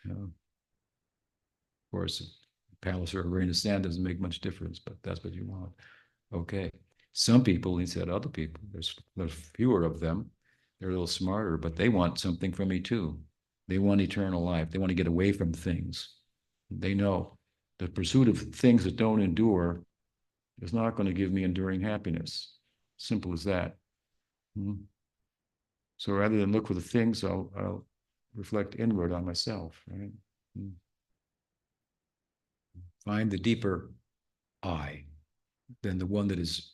Of course, a palace or a grain of sand doesn't make much difference, but that's what you want. Okay. Some people, he said, other people, there's fewer of them. They're a little smarter, but they want something from me too. They want eternal life. They want to get away from things. They know the pursuit of things that don't endure is not going to give me enduring happiness. Simple as that. Hmm. So rather than look for the things, I'll reflect inward on myself, right? Hmm. Find the deeper I than the one that is,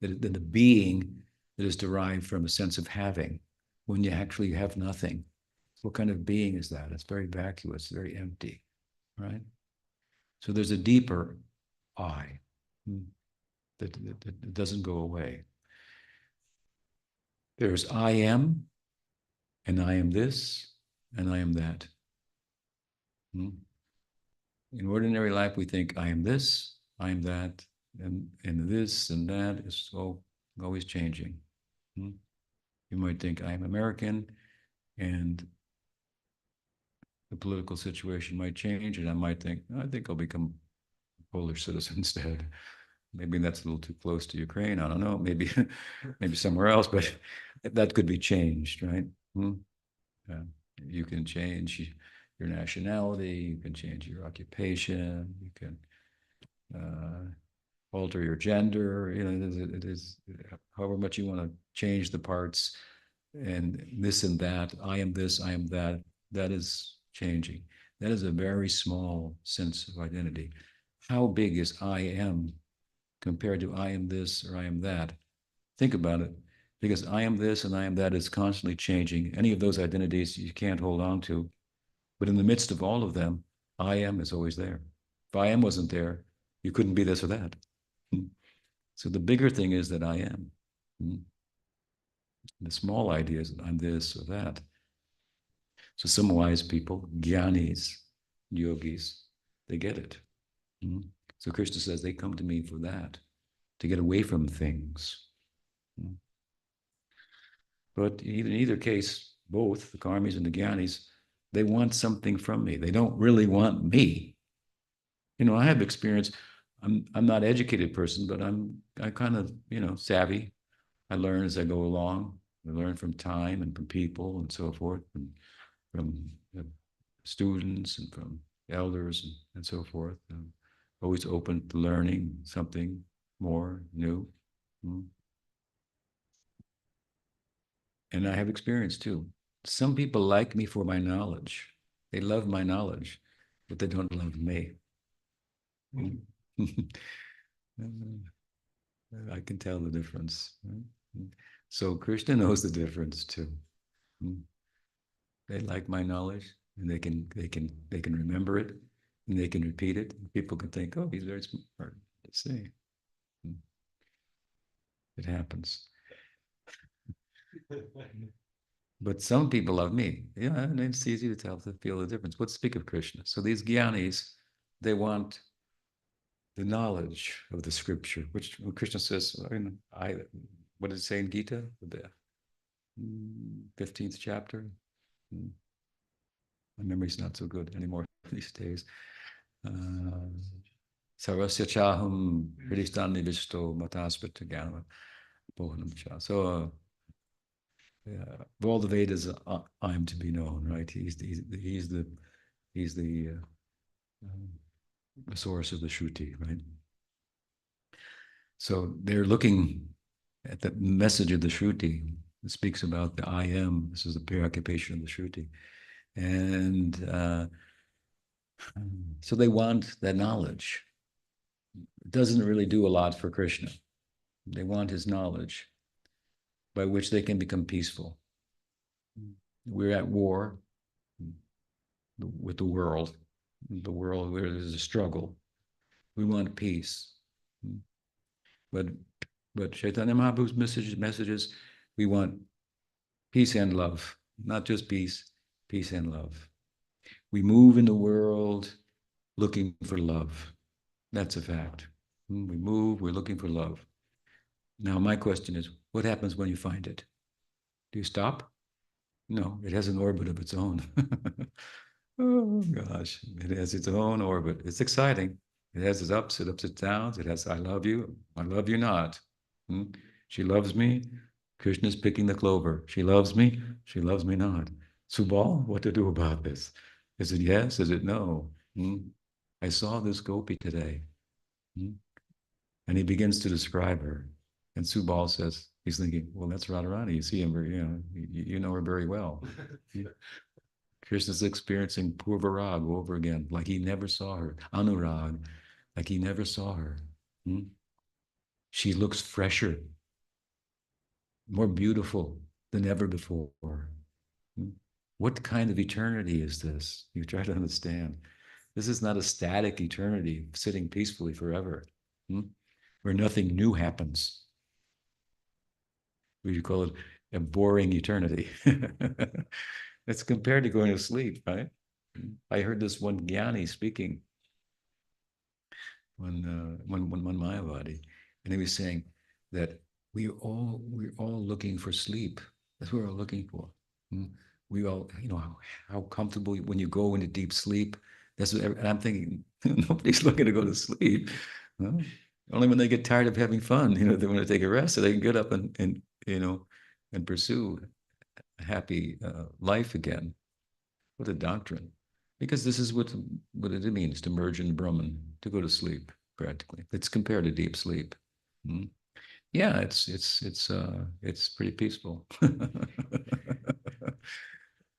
than the being that is derived from a sense of having when you actually have nothing. What kind of being is that? It's very vacuous, very empty, right? So there's a deeper I that doesn't go away. There's I am, and I am this, and I am that. Hmm? In ordinary life, we think I am this, I am that, and this and that is so always changing. Hmm? You might think I am American, and the political situation might change, and I might think, I think I'll become a Polish citizen instead. Maybe that's a little too close to Ukraine. I don't know. Maybe, maybe somewhere else, but that could be changed, right? Hmm? Yeah. You can change your nationality. You can change your occupation. You can alter your gender. You know, it is however much you want to change the parts and this and that. I am this. I am that. That is changing. That is a very small sense of identity. How big is I am compared to I am this or I am that? Think about it, because I am this and I am that is constantly changing. Any of those identities you can't hold on to. But in the midst of all of them, I am is always there. If I am wasn't there, you couldn't be this or that. So the bigger thing is that I am. The small idea is that I'm this or that. So some wise people, jnanis, yogis, they get it. So Krishna says they come to me for that, to get away from things. But even in either case, both the karmis and the jnanis, they want something from me. They don't really want me. You know, I have experience. I'm not an educated person, but I kind of, you know, savvy. I learn as I go along. I learn from time and from people and so forth, and from students and from elders and so forth. I'm always open to learning something more new. Mm. And I have experience too. Some people like me for my knowledge. They love my knowledge, but they don't love me. Mm. I can tell the difference. So Krishna knows the difference too. Mm. They like my knowledge, and they can remember it, and they can repeat it. People can think, oh, he's very smart. Let's see. Mm. It happens. But some people love me. Yeah, and it's easy to tell, to feel the difference. But speak of Krishna. So these jnanis, they want the knowledge of the scripture, which when Krishna says, what did it say in Gita? The 15th chapter. Mm, my memory's not so good anymore these days. Sarasya chaham hridistan nivisto mataspita jnana bohanam cha. So of all the Vedas, I am to be known, right? He's the source of the Shruti, right? So they're looking at the message of the Shruti. It speaks about the I am. This is the preoccupation of the Shruti. And so they want that knowledge. It doesn't really do a lot for Krishna. They want his knowledge by which they can become peaceful. We're at war with the world where there's a struggle. We want peace. But Chaitanya Mahaprabhu's messages, we want peace and love, not just peace, peace and love. We move in the world looking for love. That's a fact. We move, we're looking for love. Now, my question is, what happens when you find it? Do you stop? No, it has an orbit of its own. Oh gosh, it has its own orbit. It's exciting. It has its ups, its downs. It has I love you not. Hmm? She loves me. Krishna's picking the clover. She loves me. She loves me not. Subal, what to do about this? Is it yes? Is it no? Hmm? I saw this gopi today. Hmm? And he begins to describe her. And Subal says, he's thinking, well, that's Radharani. You see him, you know her very well. Krishna's experiencing Purvarag over again, like he never saw her. Anurag, like he never saw her. Hmm? She looks fresher, more beautiful than ever before. Hmm? What kind of eternity is this? You try to understand. This is not a static eternity sitting peacefully forever, hmm? Where nothing new happens. We call it a boring eternity. It's compared to going to sleep, right? I heard this one Gyani speaking one Mayavadi, and he was saying that we're all looking for sleep. That's what we're all looking for. Hmm? We all, how comfortable when you go into deep sleep. That's what and I'm thinking. Nobody's looking to go to sleep. Huh? Only when they get tired of having fun, they want to take a rest so they can get up and and pursue a happy life again. What a doctrine. Because this is what it means to merge in Brahman, to go to sleep, practically. It's compared to deep sleep. Hmm? Yeah, it's pretty peaceful.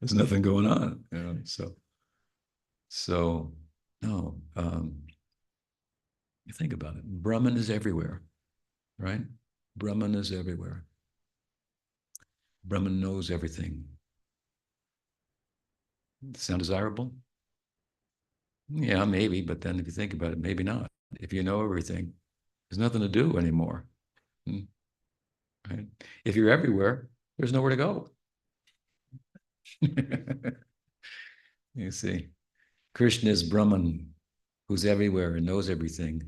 There's nothing going on, so no. You think about it. Brahman is everywhere, right? Brahman is everywhere. Brahman knows everything. Sound desirable? Yeah, maybe, but then if you think about it, maybe not. If you know everything, there's nothing to do anymore. Hmm, right? If you're everywhere, there's nowhere to go. You see, Krishna is Brahman, who's everywhere and knows everything,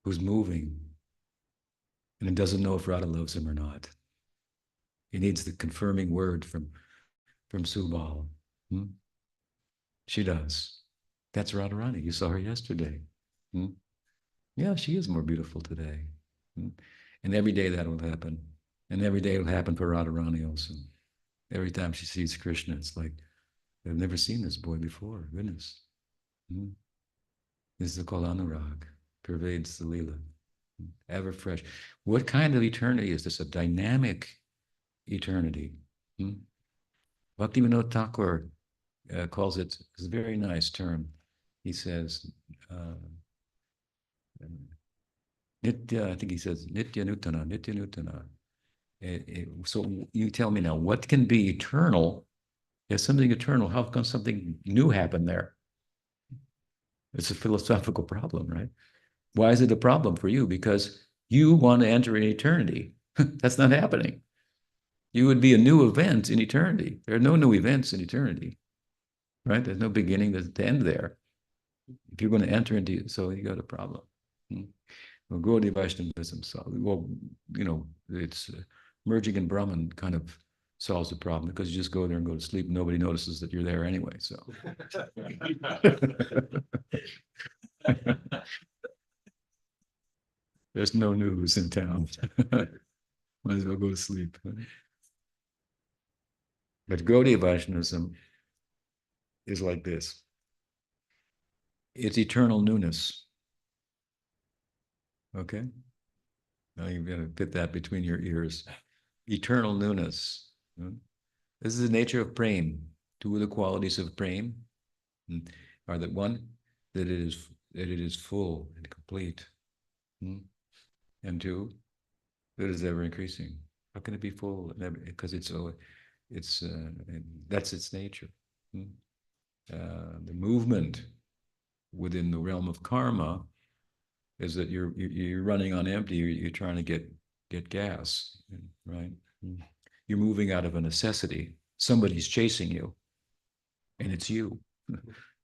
who's moving, and doesn't know if Radha loves him or not. He needs the confirming word from Subal. Hmm? She does. That's Radharani. You saw her yesterday. Hmm? Yeah, she is more beautiful today. Hmm? And every day that will happen. And every day it will happen for Radharani also. Every time she sees Krishna, it's like, I've never seen this boy before. Goodness. Hmm? This is called Anurag, pervades the Leela, ever fresh. What kind of eternity is this? A dynamic eternity. Hmm? Bhaktivinoda Thakur calls it, it's a very nice term. He says, uh, Nitya, I think he says, Nitya Nutana, Nitya Nutana. So you tell me now, what can be eternal? If something eternal, how come something new happened there? It's a philosophical problem, right? Why is it a problem for you? Because you want to enter in eternity. That's not happening. You would be a new event in eternity. There are no new events in eternity, right? There's no beginning, there's the end there. If you're going to enter into it, so you got a problem. Hmm. Well, Gaudiya Vaishnavism, so well, it's merging in Brahman kind of solves the problem because you just go there and go to sleep. Nobody notices that you're there anyway. So there's no news in town. Might as well go to sleep. But Gaudiya Vaishnavism is like this. It's eternal newness. Okay? Now you've got to fit that between your ears. Eternal newness. This is the nature of prem. Two of the qualities of prem are that one, that it is full and complete. And two, that it is ever increasing. How can it be full? Because it's that's its nature. The movement within the realm of karma is that you're running on empty. You're trying to get gas, right? You're moving out of a necessity. Somebody's chasing you, and it's you.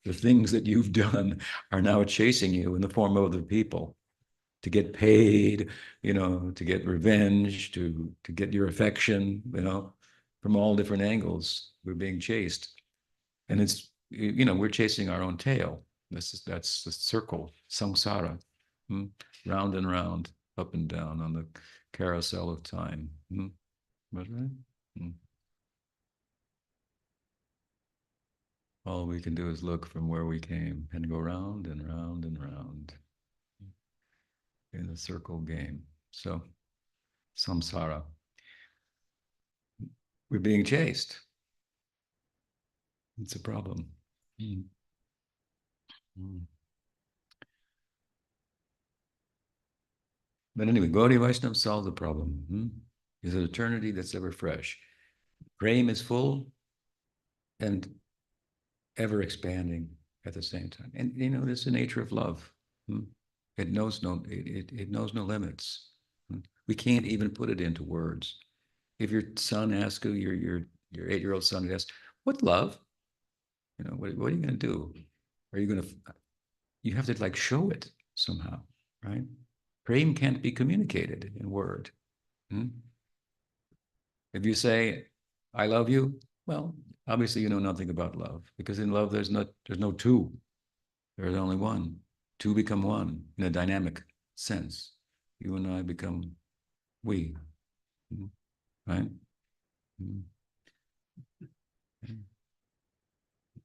The things that you've done are now chasing you in the form of other people to get paid, to get revenge, to get your affection, from all different angles. We're being chased, and we're chasing our own tail. That's the circle, samsara, round and round. up and down on the carousel of time. Was right? Hmm. All we can do is look from where we came and go round and round and round in a circle game. So, samsara. We're being chased. It's a problem. Mm. Mm. But anyway, Gaudiya Vaishnava solved the problem. Is an eternity that's ever fresh. Prem is full and ever expanding at the same time. And you know, this is the nature of love. Hmm? It knows no limits. We can't even put it into words. If your son asks you, your 8-year-old son asks, "What love?" You know, what are you going to do? Are you going to? You have to like show it somehow, right? Prem can't be communicated in word. Hmm? If you say, "I love you," well, obviously you know nothing about love because in love there's no two. There is only one. Two become one in a dynamic sense. You and I become we, right?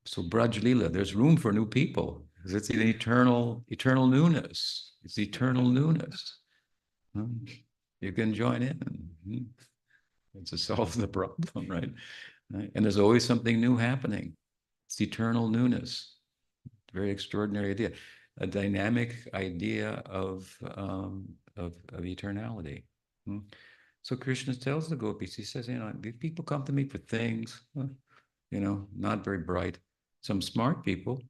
So Braj Lila, there's room for new people. It's an eternal newness. It's eternal newness. You can join in. To solve the problem, right? And there's always something new happening. It's eternal newness. Very extraordinary idea. A dynamic idea of eternality. So Krishna tells the gopis, he says, these people come to me for things, not very bright. Some smart people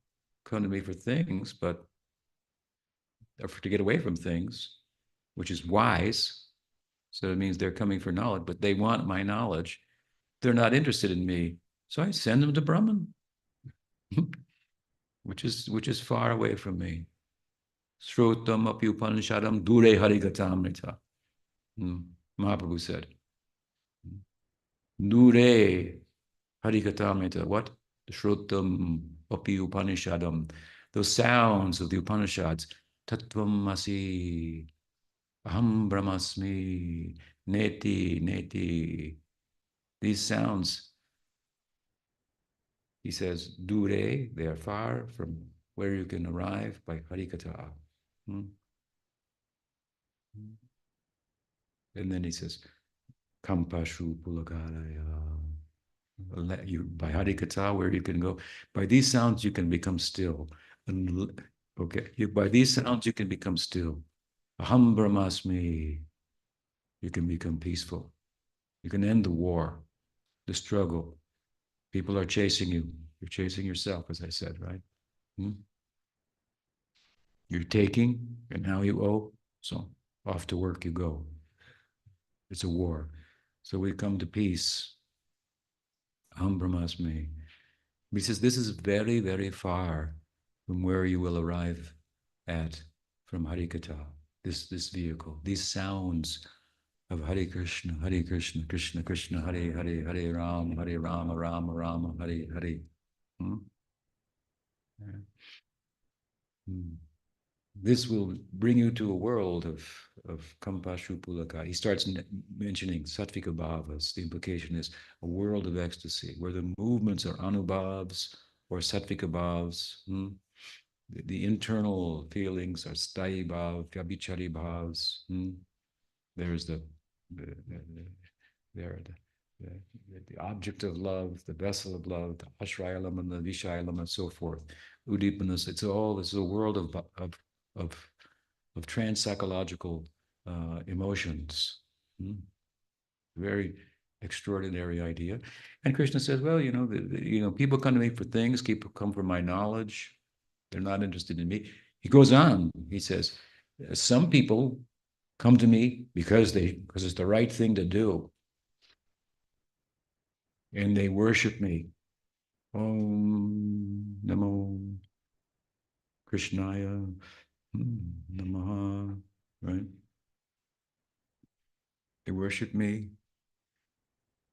come to me for things, but to get away from things, which is wise. So it means they're coming for knowledge, but they want my knowledge. They're not interested in me. So I send them to Brahman, which is far away from me. Srotam api upanishadam dure harigatamrita. Mahaprabhu said, dure harikatamrita. What? Shrotam api upanishadam. Those sounds of the Upanishads. Tattvam asi. Aham brahmasmi. Neti, neti. These sounds, he says, dure, they are far from where you can arrive by harikata. And then he says, Kampashu Pulakaraya. You by Harikata, where you can go. By these sounds, you can become still. Okay, by these sounds, you can become still. Aham Brahmasmi. You can become peaceful. You can end the war, the struggle. People are chasing you. You're chasing yourself, as I said, right? You're taking, and now you owe. So off to work you go. It's a war. So we come to peace. Aham Brahmasmi. He says this is very, very far from where you will arrive at from Harikatha, this vehicle, these sounds of Hare Krishna, Krishna Krishna, Hare Hare, Hare Rama, Rama Rama, Hare Hare. Hmm? Hmm. This will bring you to a world of Kampashu Pulaka. He starts mentioning Sattvika Bhavas. The implication is a world of ecstasy where the movements are Anubhavs or Sattvika Bhavs. The internal feelings are Sthayi Bhav, Vyabhichari Bhavs. There's there the object of love, the vessel of love, the Ashrayalam and the Vishayalam and so forth. Udipanas, it's a world of of trans-psychological emotions. Very extraordinary idea. And Krishna says, well, people come to me for things, people come for my knowledge. They're not interested in me. He goes on, he says, some people come to me because it's the right thing to do. And they worship me. Om Namo Krishnaya Namaha, right? They worship me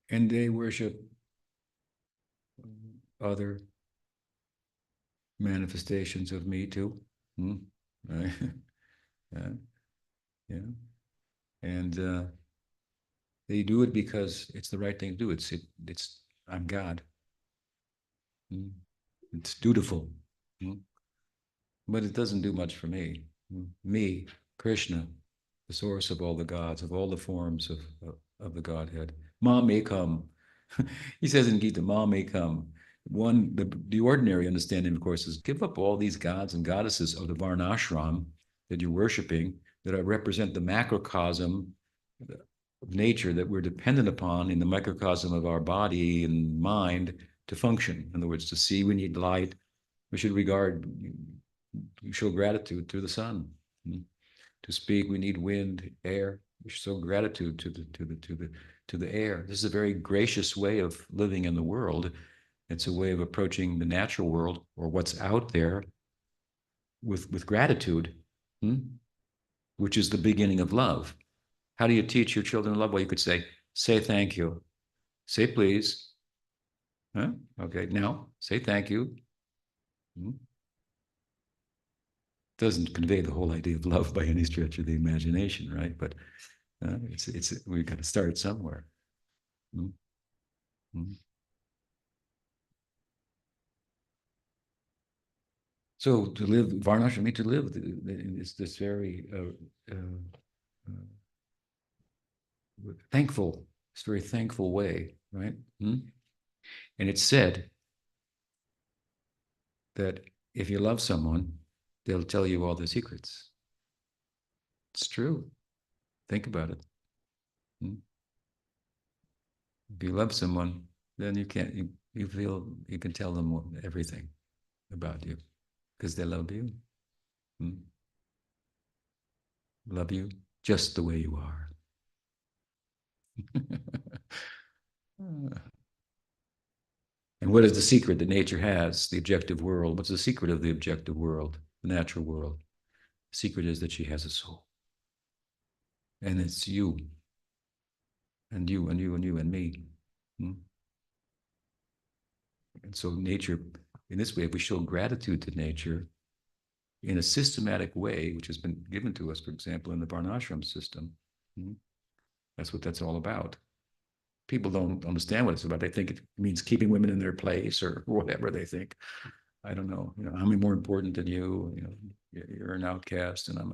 and they worship other manifestations of me too. Right? Yeah, yeah. And they do it because it's the right thing to do. It's I'm God. Mm. It's dutiful. Mm. But it doesn't do much for me. Mm. Me, Krishna, the source of all the gods, of all the forms of the Godhead. Ma may come. He says in Gita, Ma may come. The ordinary understanding, of course, is give up all these gods and goddesses of the Varnashram that you're worshiping, that represent the macrocosm of nature that we're dependent upon in the microcosm of our body and mind to function. In other words, to see, we need light. We should show gratitude to the sun. To speak, we need wind, air. We should show gratitude to the air. This is a very gracious way of living in the world. It's a way of approaching the natural world or what's out there with gratitude, which is the beginning of love. How do you teach your children love? Well, you could say thank you, say please. Huh? Okay, now say thank you. Doesn't convey the whole idea of love by any stretch of the imagination, right? But it's we've got to start somewhere. Mm-hmm. So to live Varnashram, I mean, to live in this very thankful, this very thankful way, right? And it's said that if you love someone, they'll tell you all their secrets. It's true. Think about it. If you love someone, then you feel you can tell them everything about you because they love you. Love you just the way you are. And what is the secret that nature has, the objective world? What's the secret of the objective world, the natural world? The secret is that she has a soul. And it's you, and you, and you, and you, and me. And so nature, in this way, if we show gratitude to nature in a systematic way, which has been given to us, for example, in the Varnashram system, that's what that's all about. People don't understand what it's about. They think it means keeping women in their place or whatever they think. I don't know. I'm more important than you. You're an outcast, and I'm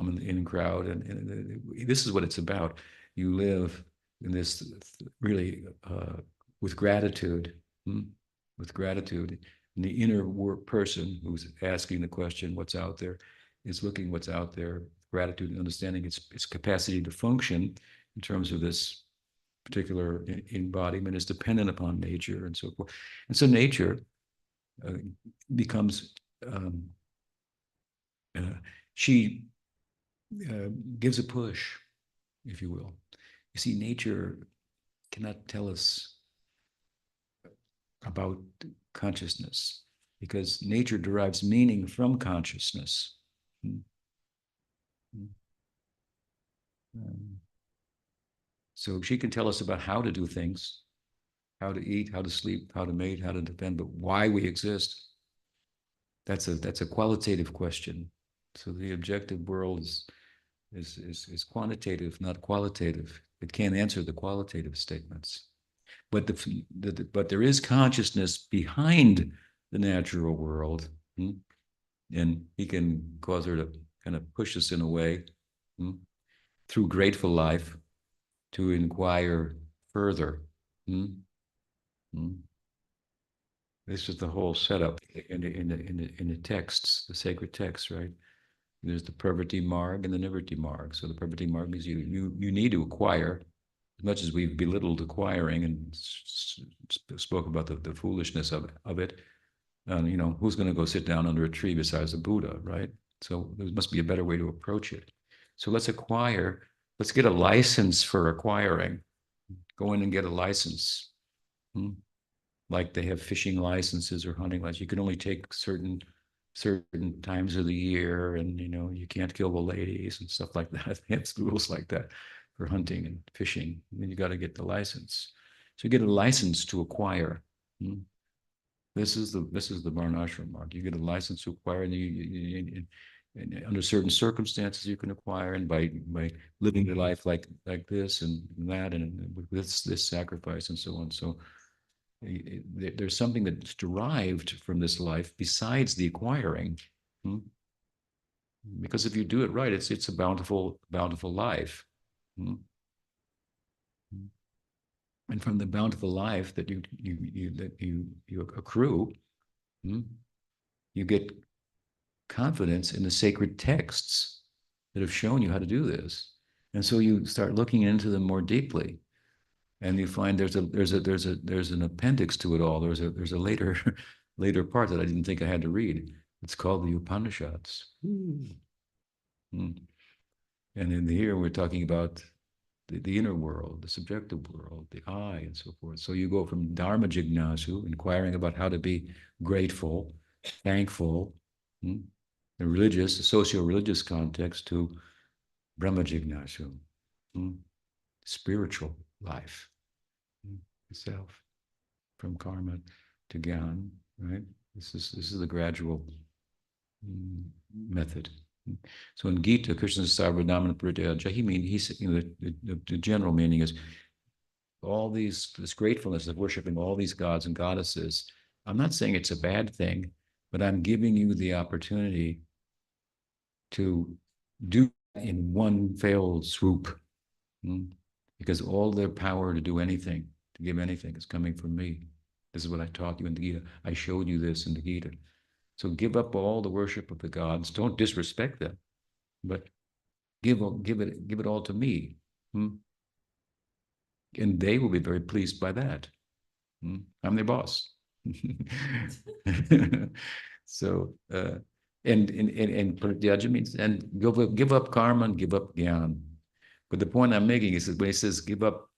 in the in crowd, and this is what it's about. You live in this really with gratitude, with gratitude. And the inner person who's asking the question, "What's out there?" is looking what's out there. Gratitude and understanding its capacity to function in terms of this particular embodiment is dependent upon nature and so forth. And so nature becomes she gives a push, if you will. You see, nature cannot tell us about consciousness because nature derives meaning from consciousness. So she can tell us about how to do things, how to eat, how to sleep, how to mate, how to defend, but why we exist, that's a qualitative question. So the objective world is quantitative, not qualitative. It can't answer the qualitative statements. But but there is consciousness behind the natural world, and he can cause her to kind of push us in a way through grateful life to inquire further. This is the whole setup in the texts, the sacred texts, right? There's the Pravritti Marg and the Nivritti Marg. So the Pravritti Marg means you need to acquire, as much as we've belittled acquiring and spoke about the foolishness of it. Who's going to go sit down under a tree besides a Buddha, right? So there must be a better way to approach it. So let's acquire. Let's get a license for acquiring. Go in and get a license. Like they have fishing licenses or hunting licenses. You can only take certain times of the year, and you can't kill the ladies and stuff like that. They have rules like that for hunting and fishing. And then you got to get the license. So you get a license to acquire. This is the Varnashram mark. You get a license to acquire, and and under certain circumstances you can acquire, and by living your life like this and that, and with this sacrifice and so on. So there's something that's derived from this life besides the acquiring. Hmm? Because if you do it right, it's a bountiful life. Hmm? And from the bountiful life that you accrue, hmm, you get confidence in the sacred texts that have shown you how to do this. And so you start looking into them more deeply, and you find there's an appendix to it all. There's a later later part that I didn't think I had to read. It's called the Upanishads. Mm. And in here we're talking about the inner world, the subjective world, the I, and so forth. So you go from Dharma Jignasu, inquiring about how to be grateful, thankful, hmm, the religious, the socio-religious context, to Brahma Jignasu, hmm, spiritual life, hmm, itself, from karma to gyan, right? This is the gradual method. So in Gita, Krishna says, Sarvadhamana Pratyaja, he's, the general meaning is all this gratefulness of worshiping all these gods and goddesses. I'm not saying it's a bad thing, but I'm giving you the opportunity to do in one fell swoop, because all their power to do anything, to give anything, is coming from me. This is what I taught you in the Gita. I showed you this in the Gita. So give up all the worship of the gods. Don't disrespect them, but give it all to me, and they will be very pleased by that. I'm their boss. So and Pratyaja means, and give up karma and give up gyan. But the point I'm making is that when he says give up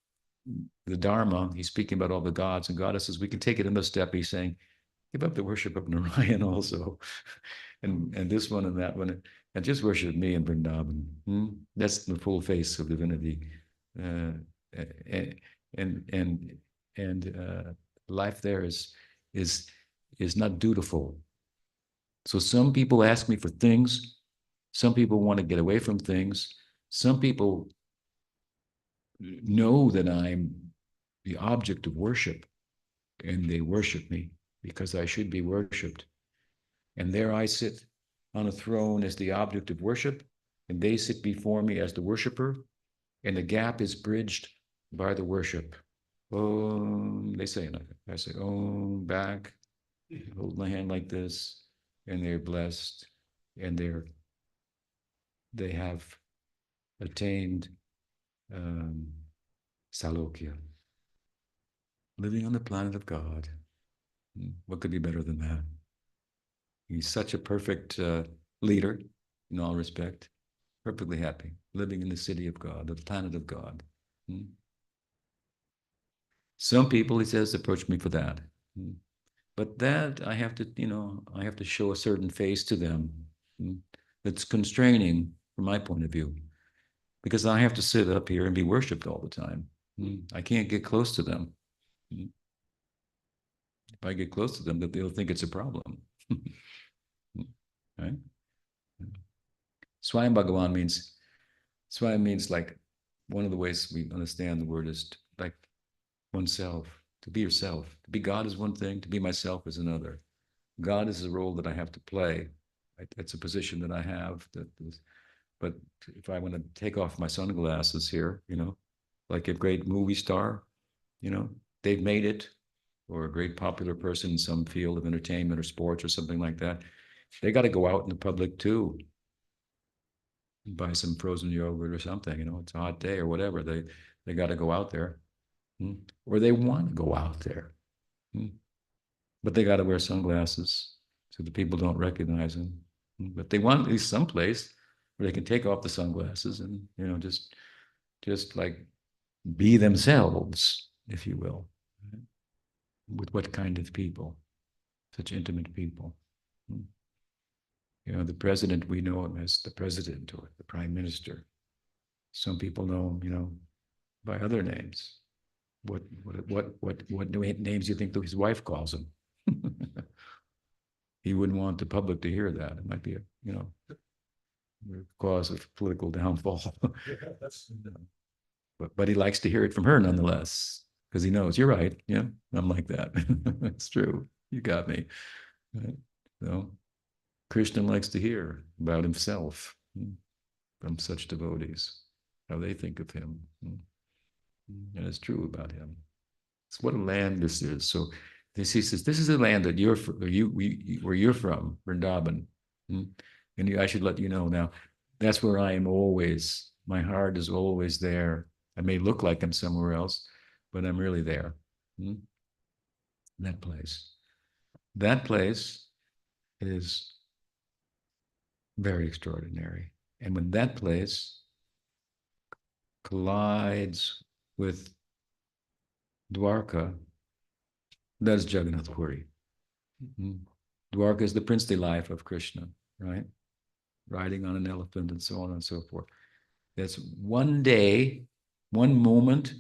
the dharma, he's speaking about all the gods and goddesses. We can take it another step. He's saying give up the worship of Narayan also, and this one and that one, and just worship me in Vrindavan. That's the full face of divinity, uh, and and and life there is is not dutiful. So some people ask me for things. Some people want to get away from things. Some people know that I'm the object of worship, and they worship me because I should be worshipped. And there I sit on a throne as the object of worship, and they sit before me as the worshiper, and the gap is bridged by the worship. They say, and I say, back, hold my hand like this, and they're blessed, and they have attained Salokya, living on the planet of God. What could be better than that? He's such a perfect leader in all respect, perfectly happy, living in the city of God, the planet of God. Some people, he says, approach me for that. But that I have to, I have to show a certain face to them. That's constraining from my point of view, because I have to sit up here and be worshipped all the time. I can't get close to them. If I get close to them, that they'll think it's a problem. Right? Swayam Bhagavan means like, one of the ways we understand the word is like oneself, to be yourself. To be God is one thing, to be myself is another. God is a role that I have to play. It's a position that I have. But if I want to take off my sunglasses here, like a great movie star, they've made it, or a great popular person in some field of entertainment or sports or something like that, they got to go out in the public too, buy some frozen yogurt or something. It's a hot day or whatever. They got to go out there, or they want to go out there, but they got to wear sunglasses so the people don't recognize them. But they want at least some place where they can take off the sunglasses and just like be themselves, if you will. With what kind of people? Such intimate people. The president, we know him as the president or the prime minister. Some people know him, by other names. What names do you think his wife calls him? He wouldn't want the public to hear that. It might be the cause of political downfall. But he likes to hear it from her nonetheless, because he knows you're right. Yeah, I'm like that. It's true. You got me. Right? So Krishna likes to hear about himself from such devotees, how they think of him. And it's true about him. It's what a land this is. So this, he says, this is the land that you're from, where you're from, Vrindavan. And I should let you know now, that's where I am always. My heart is always there. I may look like I'm somewhere else, but I'm really there. That place. That place is very extraordinary. And when that place collides with Dwarka, that is Jagannath Puri. Dwarka is the princely life of Krishna, right? Riding on an elephant and so on and so forth. That's one day, one moment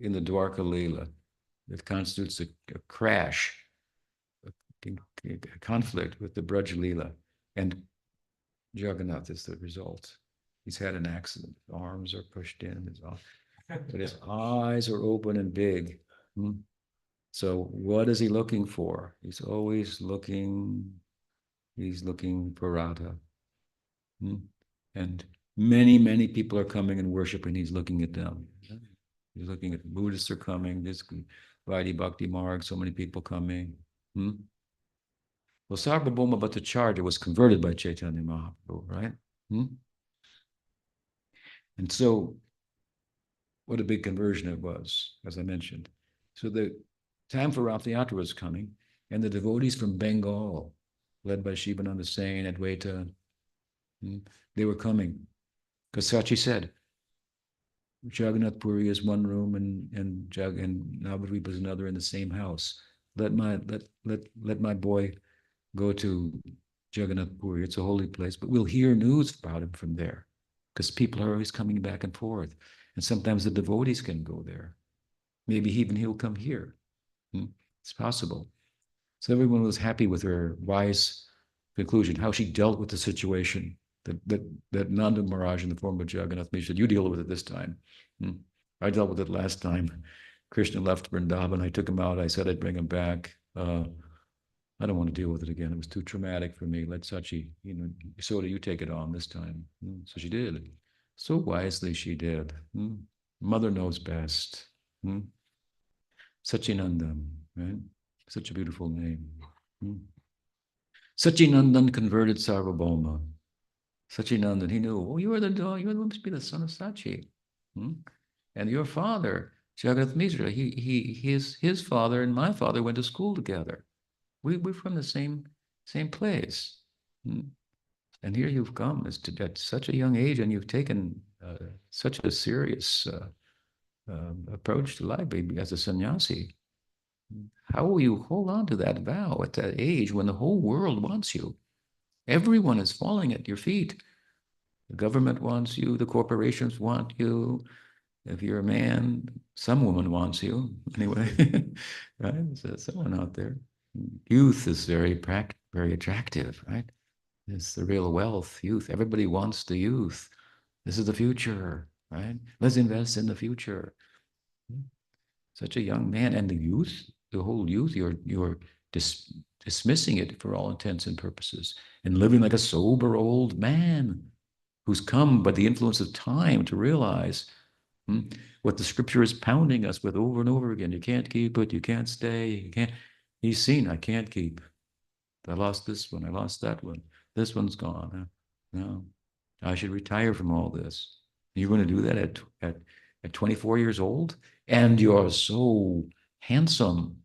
in the Dwarka Leela that constitutes a crash, a conflict with the Braj Leela. And Jagannath is the result. He's had an accident. His arms are pushed in, but his eyes are open and big. So what is he looking for? He's always looking, he's looking for Radha. And many, many people are coming and worshiping. He's looking at them. He's looking at Buddhists are coming, this Vaidhi Bhakti Marg, so many people coming. Well, Sarvabhauma Bhattacharya was converted by Chaitanya Mahaprabhu, right? And so, what a big conversion it was, as I mentioned. So the time for Rath Yatra was coming, and the devotees from Bengal, led by Shivananda Sain, Advaita, they were coming. Because Sachi said, Jagannath Puri is one room and Navadvip is another in the same house. Let my boy go to Jagannath Puri. It's a holy place, but we'll hear news about him from there because people are always coming back and forth. And sometimes the devotees can go there. Maybe even he'll come here. It's possible. So everyone was happy with her wise conclusion, how she dealt with the situation that Nanda Maharaj in the form of Jagannath Mishra said, you deal with it this time. I dealt with it last time. Krishna left Vrindavan. I took him out. I said I'd bring him back. I don't want to deal with it again. It was too traumatic for me. Let Sachi, Yasoda, you take it on this time. So she did. So wisely she did. Mother knows best. Sachinandan, right? Such a beautiful name. Sachinandan converted Sarvabhauma. Sachinandan, he knew, oh, you must be the son of Sachi. And your father, Jagannath Mishra, his father and my father went to school together. We're from the same place. And here you've come at such a young age, and you've taken such a serious approach to life, baby, as a sannyasi. How will you hold on to that vow at that age when the whole world wants you? Everyone is falling at your feet. The government wants you, the corporations want you. If you're a man, some woman wants you. Anyway, right? So someone out there. Youth is very attractive, right? It's the real wealth, youth. Everybody wants the youth. This is the future, right? Let's invest in the future. Such a young man, and the youth, the whole youth, you're dismissing it for all intents and purposes, and living like a sober old man who's come by the influence of time to realize what the scripture is pounding us with over and over again. You can't keep it. You can't stay. You can't. He's seen. I can't keep. I lost this one. I lost that one. This one's gone. No, I should retire from all this. You're going to do that at 24 years old, and you're so handsome,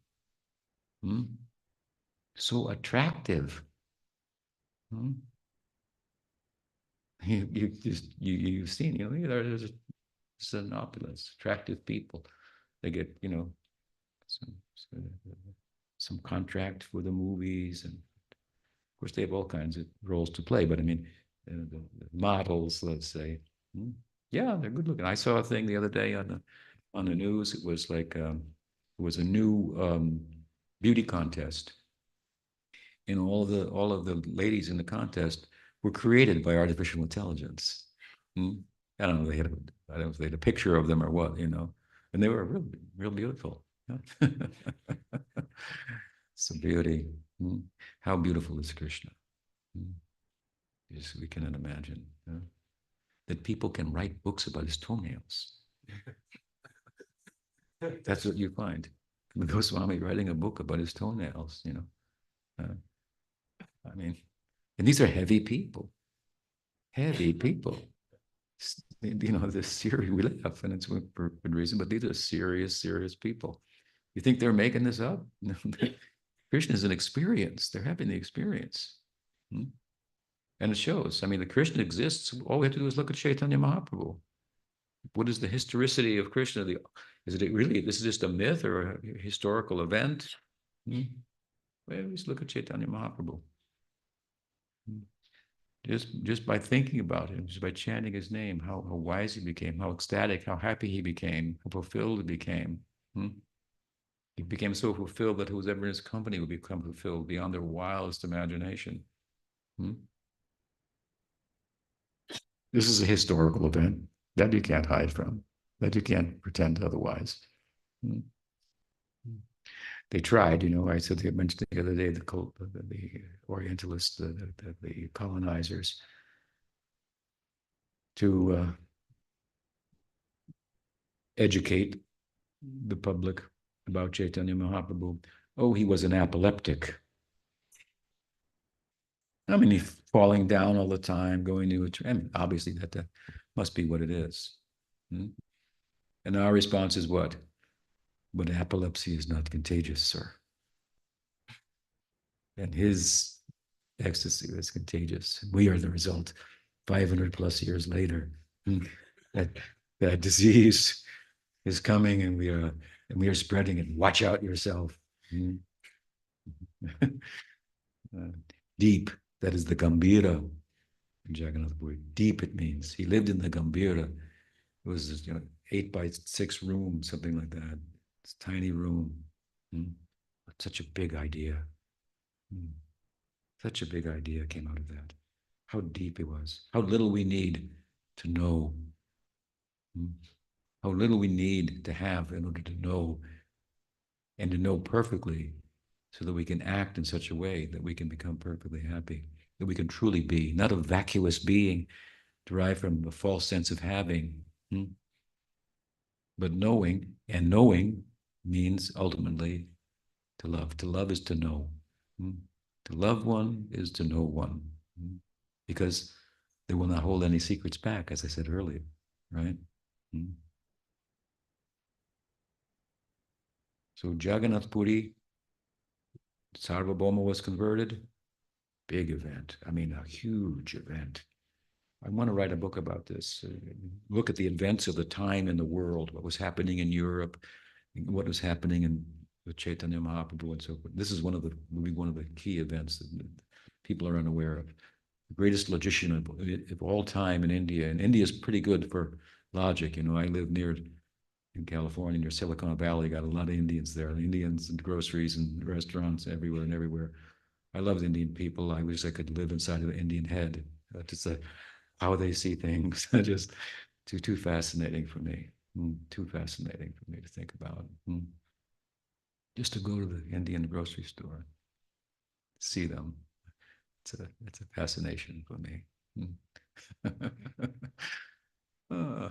so attractive. You've seen, there's an opulence, attractive people. They get, some contract for the movies, and of course they have all kinds of roles to play. But I mean, the models, let's say, yeah, they're good looking. I saw a thing the other day on the news. It was like it was a new beauty contest, and all of the ladies in the contest were created by artificial intelligence. Hmm? I don't know. I don't know if they had a picture of them or what, and they were real, real beautiful. Yeah. It's a beauty. Hmm? How beautiful is Krishna? Hmm? Yes, we cannot imagine that people can write books about his toenails. That's what you find. Goswami writing a book about his toenails. Uh, I mean, and these are heavy people. This serious, we laugh and it's for good reason, but these are serious, serious people. You think they're making this up? No, Krishna is an experience. They're having the experience. Hmm? And it shows. I mean, the Krishna exists. All we have to do is look at Chaitanya Mahaprabhu. What is the historicity of Krishna? Is it really, this is just a myth or a historical event? Hmm? Well, just look at Chaitanya Mahaprabhu. Hmm? Just by thinking about him, just by chanting his name, how wise he became, how ecstatic, how happy he became, how fulfilled he became. Hmm? He became so fulfilled that who's ever in his company would become fulfilled beyond their wildest imagination. Hmm? This is a historical event that you can't hide from, that you can't pretend otherwise. Hmm? They tried, I said, I mentioned the other day, the Orientalists, the colonizers, to educate the public about Chaitanya Mahaprabhu. Oh, he was an epileptic. I mean, he's falling down all the time, going to I mean, obviously that must be what it is. Hmm? And our response is what? But epilepsy is not contagious, sir. And his ecstasy is contagious. We are the result 500 plus years later. Hmm? That, that disease is coming and we are spreading it. Watch out yourself. Hmm? uh, Deep, that is the Gambira in Jagannath Puri. Deep it means. He lived in the Gambira. It was this, 8 by 6 room, something like that. It's a tiny room. Hmm. But such a big idea. Hmm. Such a big idea came out of that. How deep it was. How little we need to know. Hmm. How little we need to have in order to know and to know perfectly so that we can act in such a way that we can become perfectly happy, that we can truly be, not a vacuous being derived from a false sense of having, but knowing, and knowing means ultimately to love. To love is to know. Hmm? To love one is to know one, because they will not hold any secrets back, as I said earlier, right? Hmm? So Jagannath Puri, Sarvabhauma was converted. Big event. I mean, a huge event. I want to write a book about this. Look at the events of the time in the world, what was happening in Europe, what was happening in with Chaitanya Mahaprabhu and so forth. This is will be one of the key events that people are unaware of. The greatest logician of all time in India, and India is pretty good for logic. I live near in California, near Silicon Valley. Got a lot of Indians there. Indians and groceries and restaurants everywhere and everywhere. I love Indian people. I wish I could live inside of an Indian head. Just how they see things, just too fascinating for me. Too fascinating for me to think about. Just to go to the Indian grocery store, see them. It's a fascination for me. uh,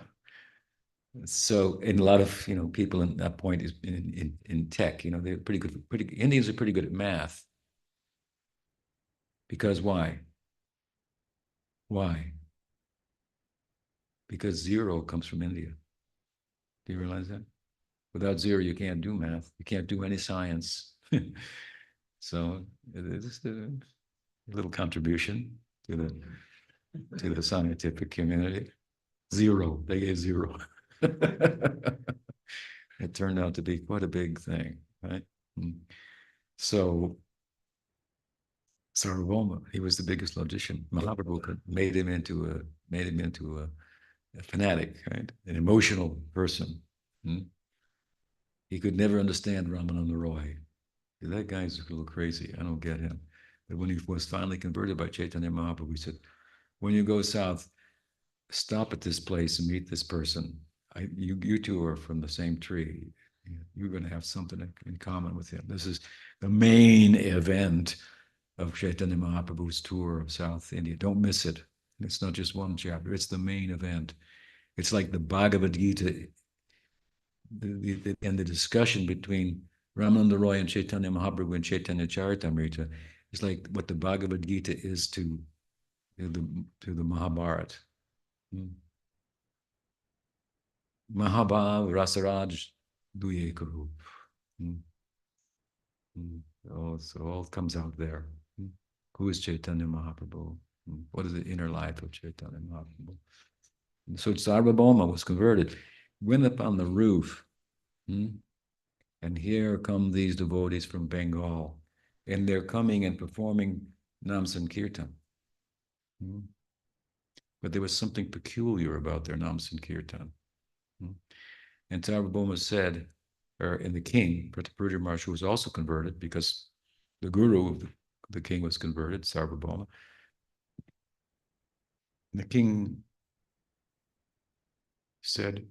so, and a lot of people in that point is in tech. They're pretty good. Indians are pretty good at math. Because why? Why? Because zero comes from India. Do you realize that? Without zero, you can't do math. You can't do any science. So it is a little contribution to the scientific community. Zero. They gave zero. It turned out to be quite a big thing, right? So Sarvabhauma, he was the biggest logician. Mahaprabhu made him into a fanatic, right? An emotional person. He could never understand Ramananda Roy. That guy's a little crazy. I don't get him. But when he was finally converted by Chaitanya Mahaprabhu, he said, when you go south, stop at this place and meet this person. You two are from the same tree. You're going to have something in common with him. This is the main event of Chaitanya Mahaprabhu's tour of South India. Don't miss it. It's not just one chapter, it's the main event. It's like the Bhagavad Gita, and the discussion between Ramananda Roy and Chaitanya Mahaprabhu and Chaitanya Charitamrita is like what the Bhagavad Gita is to the Mahabharata. Mahabhav Rasaraj Duye Karup. So all comes out there. Who is Chaitanya Mahaprabhu? What is the inner life of Chaitanya Mahaprabhu? So Sarvabhauma was converted, went up on the roof, and here come these devotees from Bengal, and they're coming and performing Nam Sankirtan. But there was something peculiar about their Nam Sankirtan. And Sarvabhauma said, and the king, Pratapurja Maharaj, who was also converted because the guru of the king was converted, Sarvabhauma. The king said,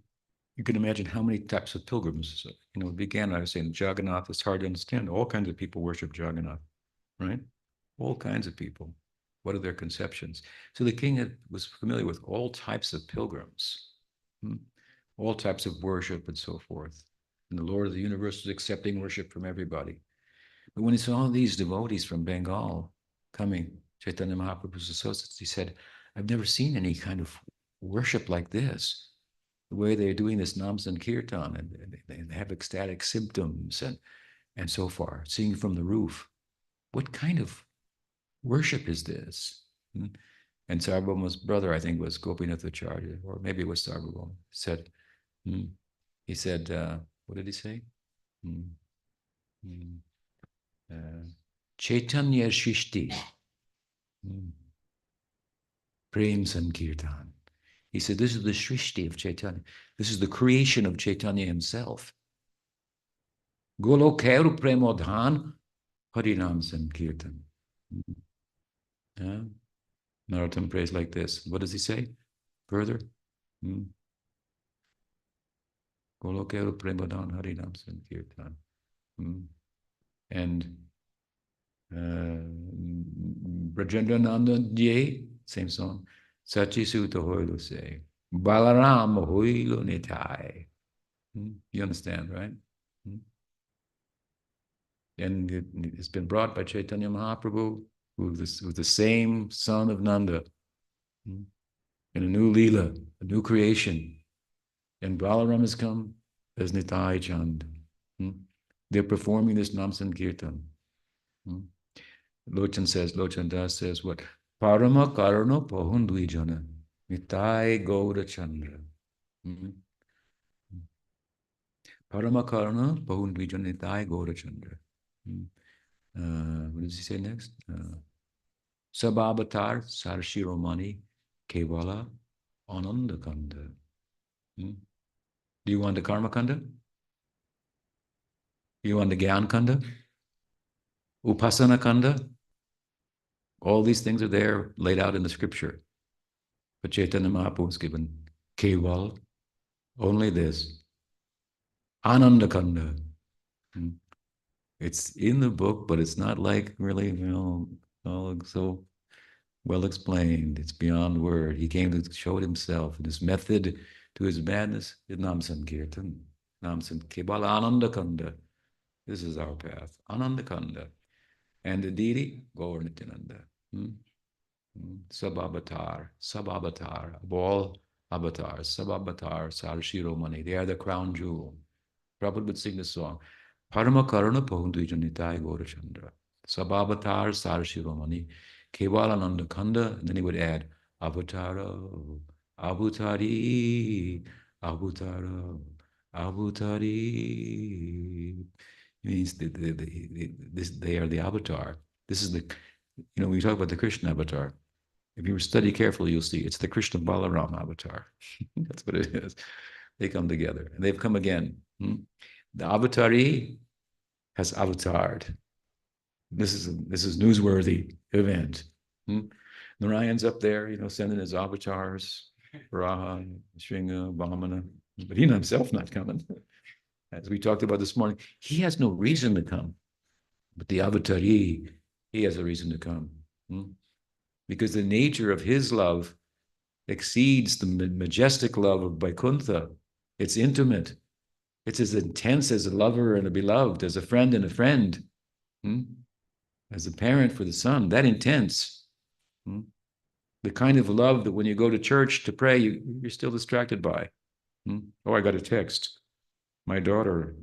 you can imagine how many types of pilgrims. It began, I was saying, Jagannath is hard to understand. All kinds of people worship Jagannath, right? All kinds of people. What are their conceptions? So the king was familiar with all types of pilgrims, all types of worship and so forth. And the Lord of the universe was accepting worship from everybody. But when he saw these devotees from Bengal coming, Chaitanya Mahaprabhu's associates, he said, I've never seen any kind of worship like this. The way they're doing this Nam Sankirtan, and they have ecstatic symptoms and so far, singing from the roof. What kind of worship is this? And Sarvabhauma's brother, I think, was Gopinathacharya, or maybe it was Sarvabhauma, said, he said, what did he say? Chaitanya Shishti, Prem Sankirtan. He said, this is the Shrishti of Chaitanya. This is the creation of Chaitanya himself. Golokeru Premodhan Harinam Sankirtan. Narottam prays like this. What does he say further? Golokeru Premodhan Harinam Sankirtan. And Brajendrananda Jay, same song. Sachi Sutta Hoilu say, Balaram Hoilu Nitai. You understand, right? And it's been brought by Chaitanya Mahaprabhu, who was the same son of Nanda, in a new Leela, a new creation. And Balaram has come as Nitai Chand. They're performing this Nam Sankirtan. Lochan Das says what? Parama Karano Pahundui Jana, Nitai Gaura Chandra. Parama Karana Pahundui Jana, Nitai Gaura Chandra. What does he say next? Sabavatar Sarshiromani Kevala Ananda Kanda. Do you want the Karma Kanda? Do you want the Gyan Kanda? Upasana Kanda? All these things are there laid out in the scripture. But Chaitanya Mahaprabhu was given Keval, only this. Ananda Kanda. It's in the book, but it's not like really, so well explained. It's beyond word. He came to show it himself. And his method to his madness is Nam Sankirtan. Nam Sankirtan. Ananda Kanda. This is our path. Ananda Kanda. And the deity, Gaur Nityananda. Sabavatar, of all avatars, Sabavatar, Sarshiromani, they are the crown jewel. Prabhupada would sing this song, Parama Karana Pahundujanitai Gaurachandra, Sabavatar, Sarshiromani, Kevalananda Kanda, and then he would add, Avatara, Avutari, Avutara, Avutari. It means they are the avatar. This is when we talk about the Krishna avatar, if you study carefully, you'll see it's the Krishna Balaram avatar. That's what it is. They come together, and they've come again. The avatari has avatared. This is newsworthy event. Narayan's up there, sending his avatars, Varaha, Shringa, Vamana, but he himself not coming. As we talked about this morning, he has no reason to come, but the avatari, he has a reason to come. Because the nature of his love exceeds the majestic love of Vaikuntha. It's intimate. It's as intense as a lover and a beloved, as a friend and a friend, as a parent for the son, that intense. The kind of love that when you go to church to pray, you're still distracted by. Oh, I got a text. My daughter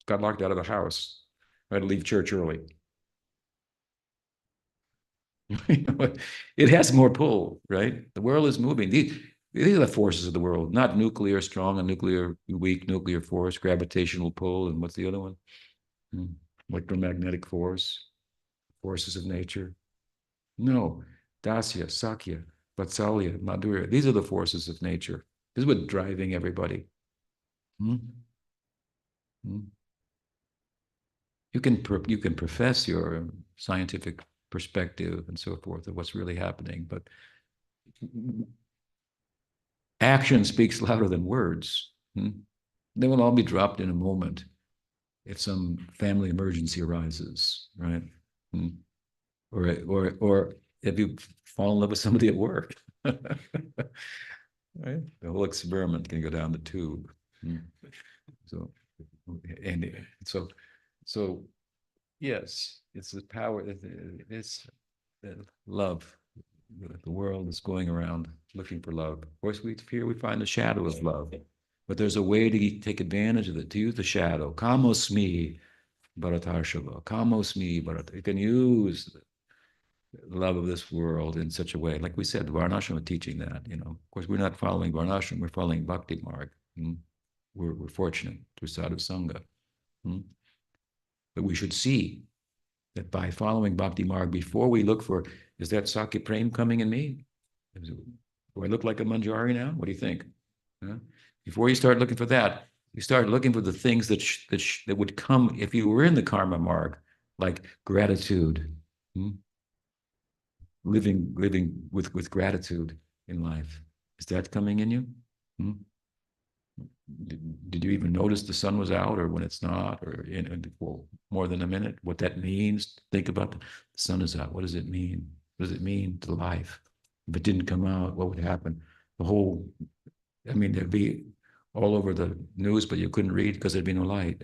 got locked out of the house. I had to leave church early. It has more pull, right? The world is moving. These are the forces of the world, not nuclear strong and nuclear weak, nuclear force, gravitational pull, and what's the other one? Electromagnetic force, forces of nature. No, Dasya, Sakya, Vatsalya, Madhurya. These are the forces of nature. This is what's driving everybody. Hmm? Hmm? You can profess your scientific perspective and so forth of what's really happening, but action speaks louder than words. They will all be dropped in a moment if some family emergency arises, right? Or if you fall in love with somebody at work, right? The whole experiment can go down the tube. So, and so yes, it's the power. It's the love. The world is going around looking for love. Of course, here we find the shadow of love, but there's a way to take advantage of it, to use the shadow. Kamosmi Bharatarshava. Kamosmi Bharat. You can use the love of this world in such a way. Like we said, Varnashram is teaching that. Of course, we're not following Varnashram, we're following Bhakti Marg. We're fortunate through Sadhu Sangha. But we should see that by following Bhakti Marg, before we look for, is that Sakya Prem coming in me? Do I look like a Manjari now? What do you think? Before you start looking for that, you start looking for the things that would come if you were in the Karma Marg, like gratitude, living with gratitude in life. Is that coming in you? Did you even notice the sun was out, or when it's not, or for more than a minute? What that means? Think about the sun is out. What does it mean? What does it mean to life? If it didn't come out, what would happen? There'd be all over the news, but you couldn't read because there'd be no light.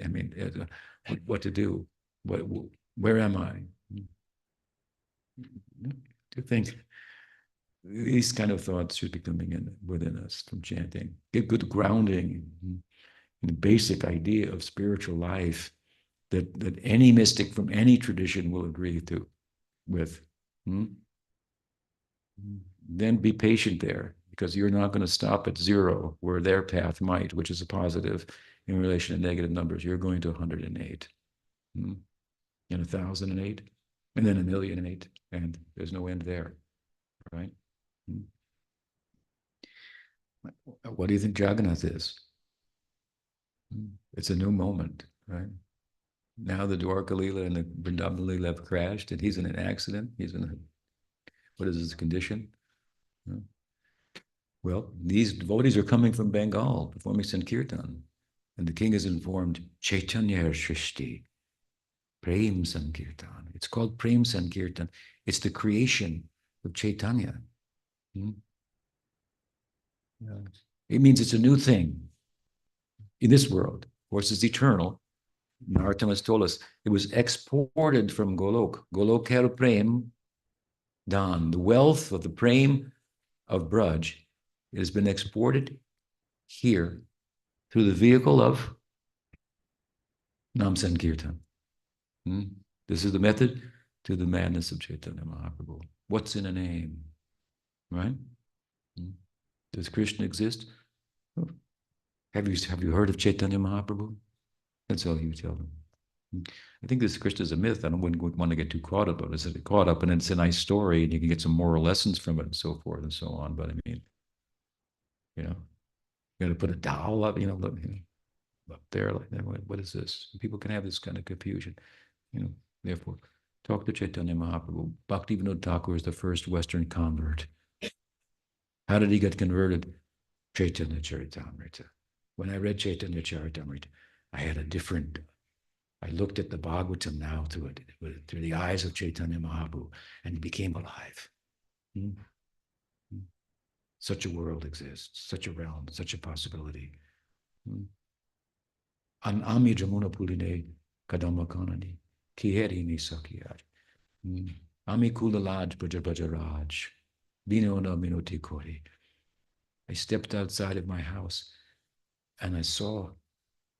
What to do? Where am I? To think these kind of thoughts should be coming in within us from chanting. Get good grounding in the basic idea of spiritual life that any mystic from any tradition will agree with. Then be patient there, because you're not going to stop at 0 where their path might, which is a positive in relation to negative numbers. You're going to 108, and 1,008, and then 1,000,008, and there's no end there, right? What do you think Jagannath is? It's a new moment, right? Now the Dwarka Leela and the Vrindavan Leela have crashed, and he's in an accident. He's in what is his condition? Well, these devotees are coming from Bengal, performing Sankirtan. And the king is informed, Chaitanya Shrishti, Prem Sankirtan. It's called Prem Sankirtan. It's the creation of Chaitanya. It means it's a new thing in this world. Of course, it's eternal. Narottam has told us it was exported from Golok. Golokher Prem Dan, the wealth of the Prem of Braj. It has been exported here through the vehicle of Nam Sankirtan. This is the method to the madness of Chaitanya Mahaprabhu. What's in a name, right? Does Krishna exist? Have you heard of Chaitanya Mahaprabhu? That's all you tell them. I think this Krishna is a myth. I wouldn't want to get too caught up, but it's caught up, and it's a nice story, and you can get some moral lessons from it, and so forth and so on. But you got to put a doll up, up there like that. What is this? People can have this kind of confusion. Therefore, Talk to Chaitanya Mahaprabhu. Bhaktivinoda Thakur is the first Western convert. How did he get converted? Chaitanya Charitamrita. When I read Chaitanya Charitamrita, I had a different, I looked at the Bhagavatam now through the eyes of Chaitanya Mahaprabhu, and he became alive. Hmm? Such a world exists, such a realm, such a possibility. An ami jamuna puline kadamba kanani, kiheri ni sakiyaj. Ami kulalaj bajaraj, binona minoti kori. I stepped outside of my house and I saw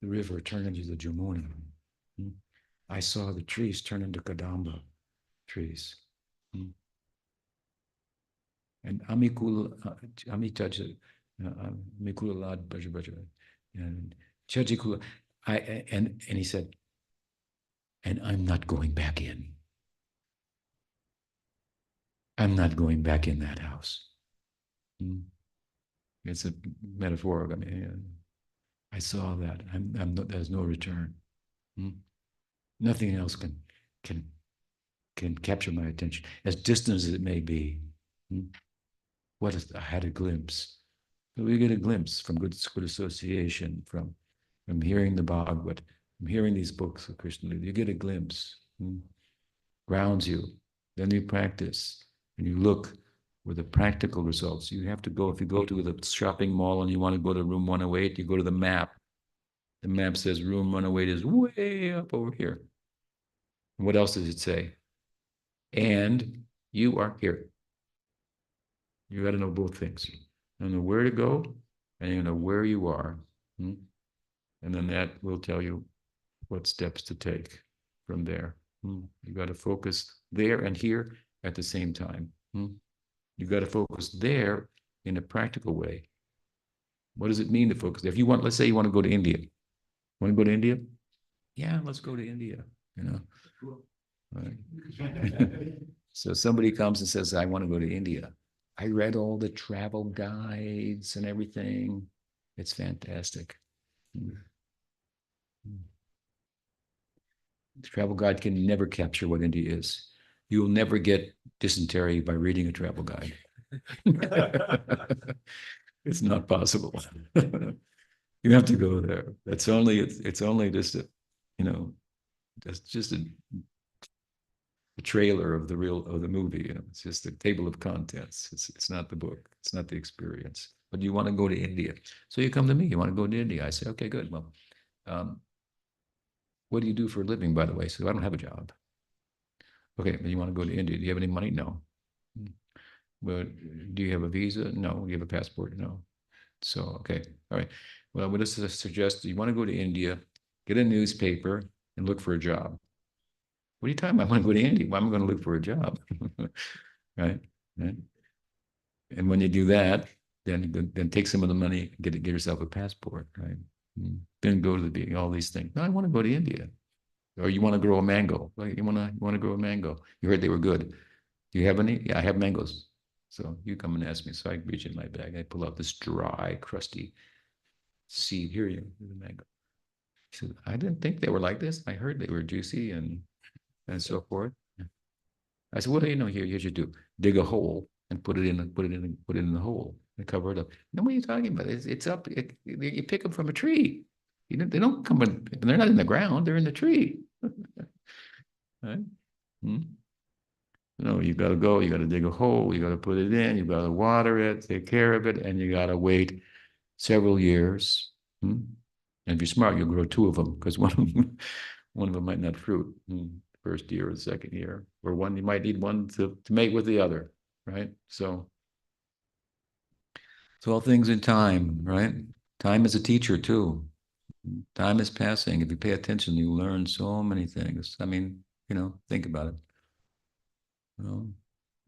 the river turn into the Jamuna. I saw the trees turn into Kadamba trees. And Amikul, Amitaja, Mikula Baja, and Chajikula, and he said, and I'm not going back in. I'm not going back in that house. It's a metaphor. I mean, I saw that. There's no return. Nothing else can capture my attention, as distant as it may be. I had a glimpse. We get a glimpse from good association, from hearing the Bhagavad, from hearing these books of Krishna. You get a glimpse, grounds you. Then you practice, and you look for the practical results. You have to go, if you go to the shopping mall and you want to go to room 108, you go to the map. The map says room 108 is way up over here. What else does it say? And you are here. You got to know both things. You know where to go, and you know where you are. And then that will tell you what steps to take from there. You got to focus there and here at the same time. You got to focus there in a practical way. What does it mean to focus there? If you want, let's say you want to go to India. Want to go to India? Yeah, let's go to India. You know. Right. So somebody comes and says, I want to go to India. I read all the travel guides and everything. It's fantastic. The travel guide can never capture what India is. You will never get dysentery by reading a travel guide. It's not possible. You have to go there. It's only just a, that's just a trailer of the movie. It's just a table of contents. It's not the book. It's not the experience. But you want to go to India, so you come to me. You want to go to India? I say, okay, good. Well, what do you do for a living, by the way? So I don't have a job. Okay, but you want to go to India? Do you have any money? No. Well, do you have a visa? No. Do you have a passport? No. So okay, all right. Well, what does this suggest? You want to go to India, get a newspaper, and look for a job. What are you talking about? I want to go to India. Why am I going to look for a job? Right? And when you do that, then take some of the money, get yourself a passport, right? Then go to all these things. No, I want to go to India. Or you want to grow a mango. Well, you want to grow a mango. You heard they were good. Do you have any? Yeah, I have mangoes. So you come and ask me. So I reach in my bag. I pull out this dry, crusty seed. Here's the mango. He said, I didn't think they were like this. I heard they were juicy and so forth. I said, what do you know? Here's you do. Dig a hole and put it in the hole and cover it up. No, what are you talking about? It's up. You pick them from a tree. They don't come in, they're not in the ground, they're in the tree. Right? You got to go, you got to dig a hole, you got to put it in, you got to water it, take care of it, and you got to wait several years. And if you're smart, you'll grow two of them because one of them might not fruit first year or the second year, or you might need one to mate with the other, right? So it's all things in time, right? Time is a teacher too. Time is passing. If you pay attention, you learn so many things. I mean, think about it.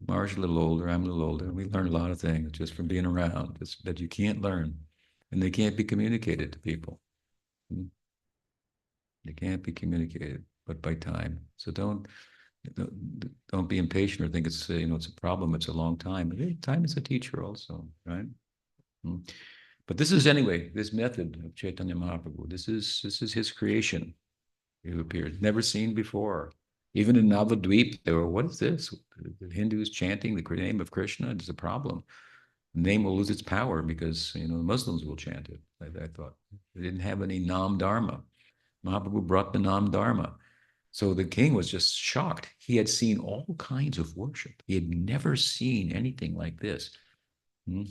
Mar's a little older, I'm a little older. We learn a lot of things just from being around that you can't learn, and they can't be communicated to people. They can't be communicated, but by time. So don't be impatient or think it's it's a problem. It's a long time. Time is a teacher also, right? But this is this method of Chaitanya Mahaprabhu. This is his creation. It appears never seen before. Even in Navadvip, they were, what is this? The Hindus chanting the name of Krishna is a problem. The name will lose its power because the Muslims will chant it. I thought they didn't have any Nam Dharma. Mahaprabhu brought the Nam Dharma. So the king was just shocked. He had seen all kinds of worship. He had never seen anything like this. Hmm?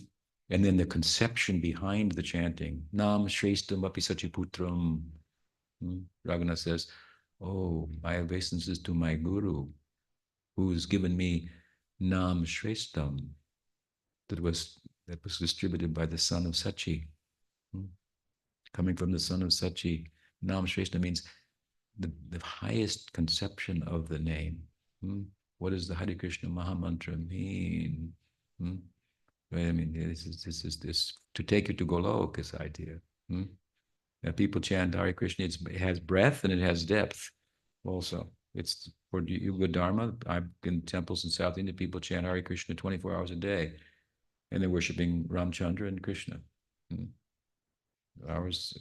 And then the conception behind the chanting, Nam Shreshtam Api Sachiputram. Raghunath says, oh, my obeisances to my guru, who's given me Nam Shreshtam, that was distributed by the son of Sachi. Hmm? Coming from the son of Sachi, Nam Shreshtam means the highest conception of the name. Hmm? What does the Hare Krishna Mahamantra mean? Hmm? I mean, this to take you to Golok, this idea. Hmm? People chant Hare Krishna. It has breadth and it has depth. Also, it's for Yuga Dharma. I've been in temples in South India. People chant Hare Krishna 24 hours a day, and they're worshiping Ramchandra and Krishna. Hmm? Ours,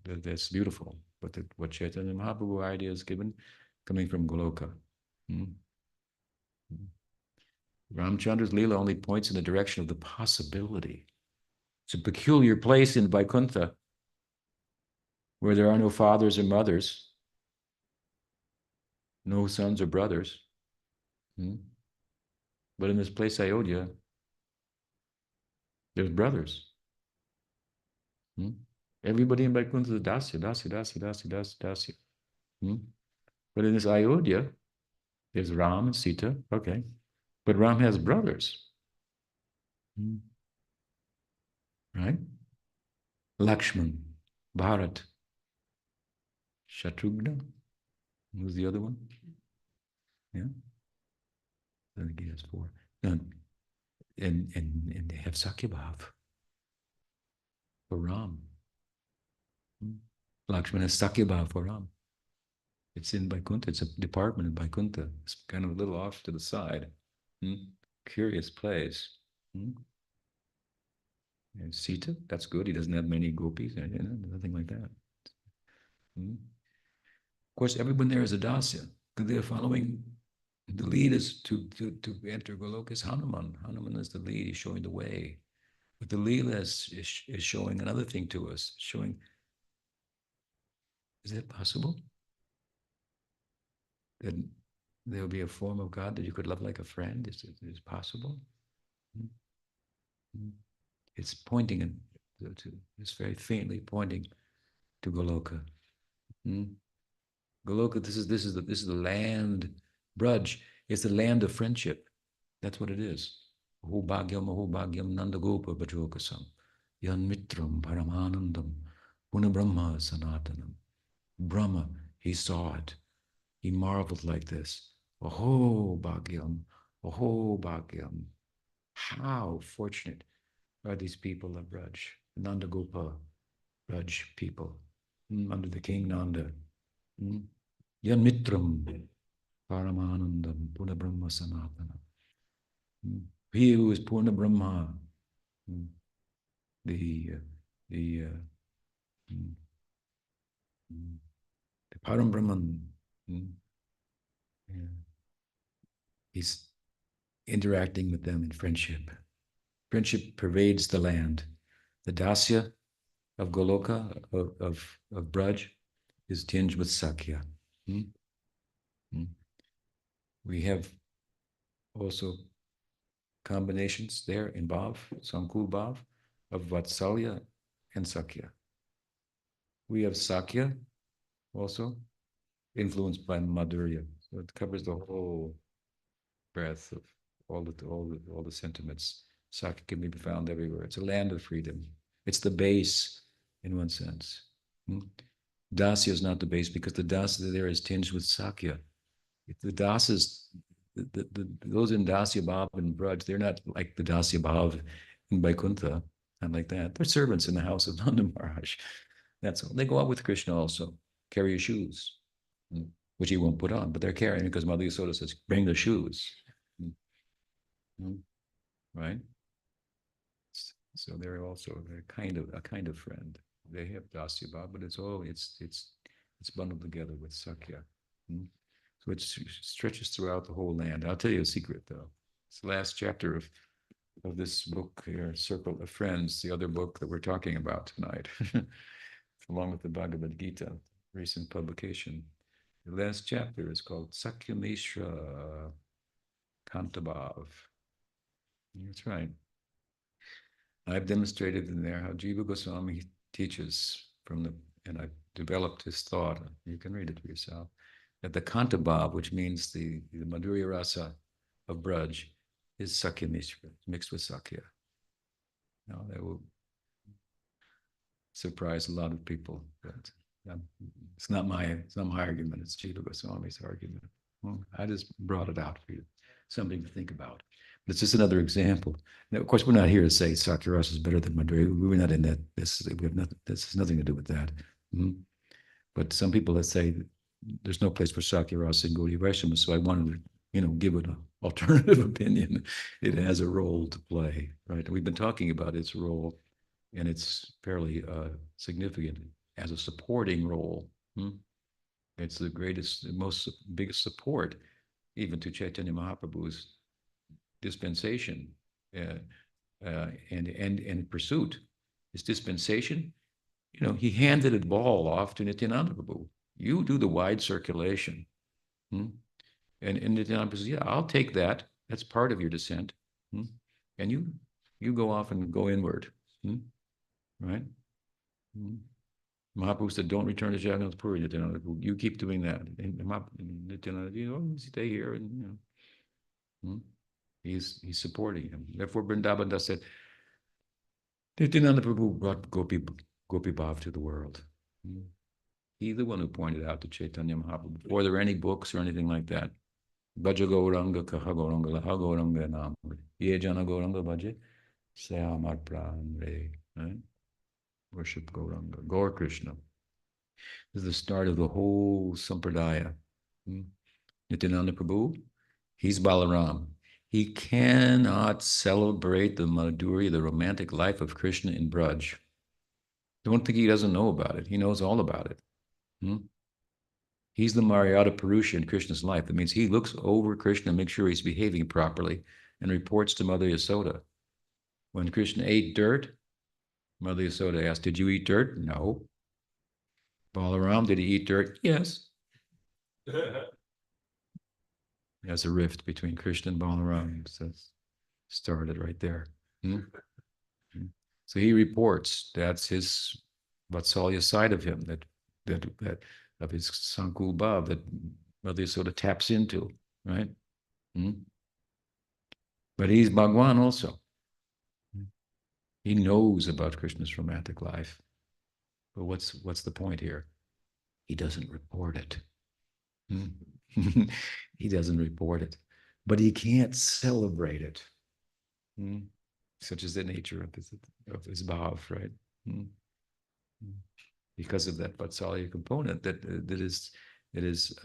that's beautiful. But what Chaitanya Mahaprabhu idea is given, coming from Goloka. Hmm? Ramchandra's Leela only points in the direction of the possibility. It's a peculiar place in Vaikuntha where there are no fathers or mothers, no sons or brothers. Hmm? But in this place, Ayodhya, there's brothers. Hmm? Everybody in Vaikuntha is Dasya, Dasya, Dasya, Dasya, Dasya, Dasya. Hmm? But in this Ayodhya, there's Ram and Sita. Okay. But Ram has brothers. Hmm? Right? Lakshman, Bharat, Shatrughna. Who's the other one? Yeah. I think he has four. No, and they have Sakyabhav for Ram. Hmm? Lakshman has Sakyabhav for Ram. It's in Vaikuntha. It's a department in Vaikuntha. It's kind of a little off to the side. Hmm? Curious place. Hmm? And Sita, that's good. He doesn't have many gopis, nothing like that. Hmm? Of course, everyone there is a dasya. They're following. The lead is to enter Golok is Hanuman. Hanuman is the lead. He's showing the way. But the Leela is showing another thing to us. Showing, is it possible that there will be a form of God that you could love like a friend? Is it possible? Mm-hmm. It's pointing it's very faintly pointing to Goloka. Mm. Goloka, this is the land. Braj, it's the land of friendship. That's what it is. Aho bhagyam nanda gopa bhajokasam. Yan mitram paramanandam. Puna brahma sanatanam. Brahma, he saw it. He marveled like this. Aho bhagyam. Aho bhagyam. How fortunate are these people of Braj, Nanda Gopa Braj people, under the king Nanda. Yan mitram paramanandam puna brahma sanatana. He who is purna brahma, the the the param brahman. Yeah. He's interacting with them in friendship. Friendship pervades the land. The dasya of Goloka, of Braj, is tinged with Sakya. Hmm? Hmm. We have also combinations there in Bhav, Sankul Bhav, of Vatsalya and Sakya. We have Sakya also, influenced by Madhurya. So it covers the whole breadth of all the sentiments. Sakya can be found everywhere. It's a land of freedom. It's the base in one sense. Hmm? Dasya is not the base because the dasya there is tinged with Sakya. The dasas, those in Dasya Bhav and Braj, they're not like the Dasya Bhav in Vaikuntha, not like that. They're servants in the house of Nanda Maharaj. That's all. They go out with Krishna also, carry your shoes, which he won't put on, but they're carrying because Mother Yasoda says, bring the shoes. Right? So they're a kind of friend. They have Dasya Bhav, but it's bundled together with Sakya. So it stretches throughout the whole land. I'll tell you a secret, though. It's the last chapter of this book here, Circle of Friends, the other book that we're talking about tonight, along with the Bhagavad Gita, recent publication. The last chapter is called Sakyamishra Kantabhav. That's right. I've demonstrated in there how Jiva Goswami teaches from the, and I've developed his thought. You can read it for yourself. That the Kantabhav, which means the Madhurya Rasa of Braj, is Sakya Mishra, mixed with Sakya. Now, that will surprise a lot of people, but it's not my argument. It's Jiva Goswami's argument. Well, I just brought it out for you, something to think about. But it's just another example. Now, of course, we're not here to say Sakya Rasa is better than Madhurya. We're not in that. This has nothing to do with that. Mm-hmm. But some people that say there's no place for Sakya Rasa in Gaudiya Vaishnava, so I wanted to, give it an alternative opinion. It has a role to play, right? And we've been talking about its role, and it's fairly significant as a supporting role. It's the greatest, biggest support, even to Chaitanya Mahaprabhu's dispensation and pursuit. His dispensation, he handed a ball off to Nityananda Prabhu. You do the wide circulation. And Nityananda says, yeah, I'll take that. That's part of your descent. And you go off and go inward. Right? Mahaprabhu said, don't return to Jagannath Puri, Nityananda. You keep doing that. And Nityananda, stay here. And he's supporting him. Therefore, Vrindavan Das said, Nityananda Prabhu brought Gopi Bhav to the world. He's the one who pointed out to Chaitanya Mahaprabhu before there were any books or anything like that. Bhaja Gauranga Kaha Gauranga Laha Gauranga Nam. Ye Jana Gauranga Bhaja Sayamar Pran Re. Right? Worship Gauranga, Gaur Krishna. This is the start of the whole sampradaya. Nityananda Prabhu, he's Balaram. He cannot celebrate the Madhurya, the romantic life of Krishna in Braj. Don't think he doesn't know about it. He knows all about it. He's the Maryada Purusha in Krishna's life. That means he looks over Krishna, makes sure he's behaving properly, and reports to Mother Yasoda. When Krishna ate dirt, Mother Yasoda asked, did you eat dirt? No. Balaram, did he eat dirt? Yes. There's a rift between Krishna and Balaram. So started right there. So he reports that's his Vatsalya side of him, that of his Sankul Bhav that Mother Yasoda taps into, right? But he's Bhagwan also. He knows about Krishna's romantic life. But what's the point here? He doesn't report it. He doesn't report it. But he can't celebrate it. Such is the nature of his bhav, right? Because of that Vatsalya component that is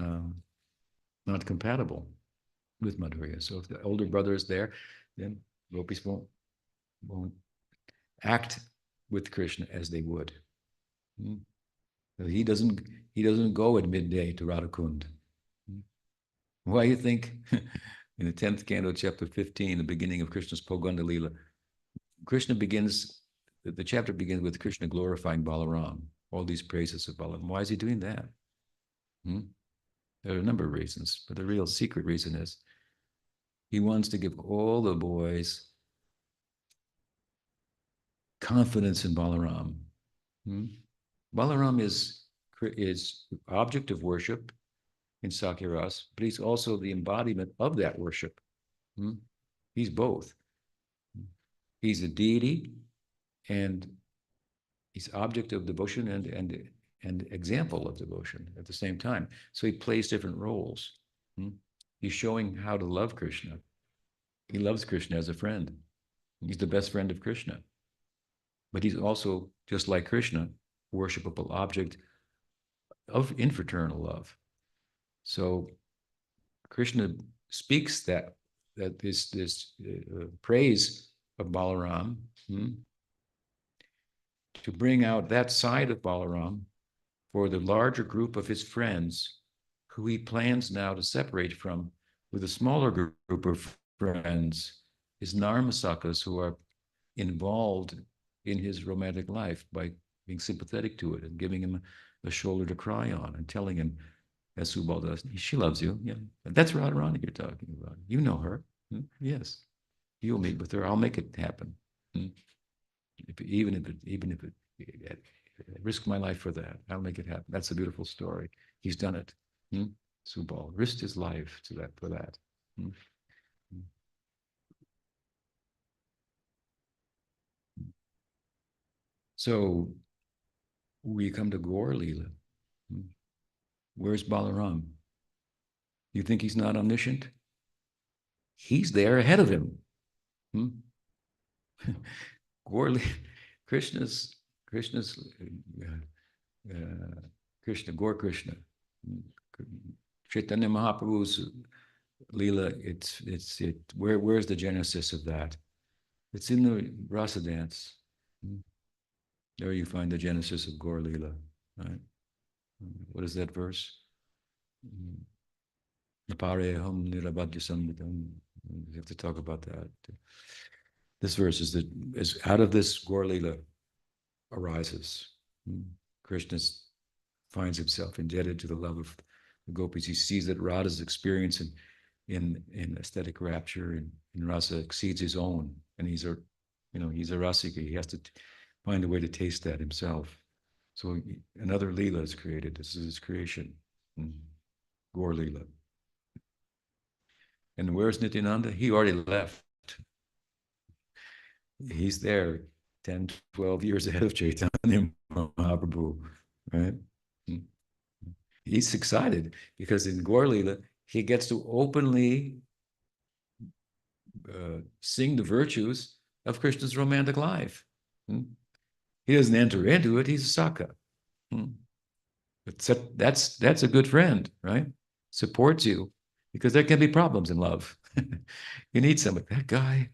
not compatible with Madhurya. So if the older brother is there, then gopis won't act with Krishna as they would. He doesn't go at midday to Radhakund. Why do you think in the 10th canto, chapter 15, the beginning of Krishna's Poganda Leela, the chapter begins with Krishna glorifying Balaram, all these praises of Balaram. Why is he doing that? There are a number of reasons, but the real secret reason is he wants to give all the boys confidence in Balaram. Balaram is object of worship in Sakya Ras, but he's also the embodiment of that worship. He's both. He's a deity, and he's object of devotion and example of devotion at the same time. So he plays different roles. He's showing how to love Krishna. He loves Krishna as a friend. He's the best friend of Krishna. But he's also, just like Krishna, worshipable object of infraternal love. So Krishna speaks that this praise of Balaram to bring out that side of Balaram for the larger group of his friends who he plans now to separate from with a smaller group of friends, is Narmasakas, who are involved in his romantic life by being sympathetic to it and giving him a shoulder to cry on and telling him, as Subal does, she loves you. Yeah, that's Radharani you're talking about. You know her. Yes, you'll meet with her. I'll make it happen. Even if it risk my life for that, I'll make it happen. That's a beautiful story. He's done it. Subal risked his life to that for that. So we come to Gaur Leela. Where's Balaram? You think he's not omniscient? He's there ahead of him. Hmm? Gaur, Krishna's Gaur Krishna, Chaitanya Mahaprabhu's Leela. Where's the genesis of that? It's in the rasa dance. There you find the genesis of Gaur Leela, right? What is that verse? Napareham nirabhadya samhitam. We have to talk about that. This verse is out of this Gaur Leela arises. Krishna finds himself indebted to the love of the gopis. He sees that Radha's experience in aesthetic rapture and in rasa exceeds his own, and he's a rasika. He has to find a way to taste that himself. So another Leela is created. This is his creation, Gaur Leela. And where's Nityananda? He already left. He's there 10, 12 years ahead of Chaitanya Mahaprabhu, right? He's excited because in Gaur Leela, he gets to openly sing the virtues of Krishna's romantic life. He doesn't enter into it, he's a Saka. That's a good friend, right? Supports you, because there can be problems in love. You need that guy.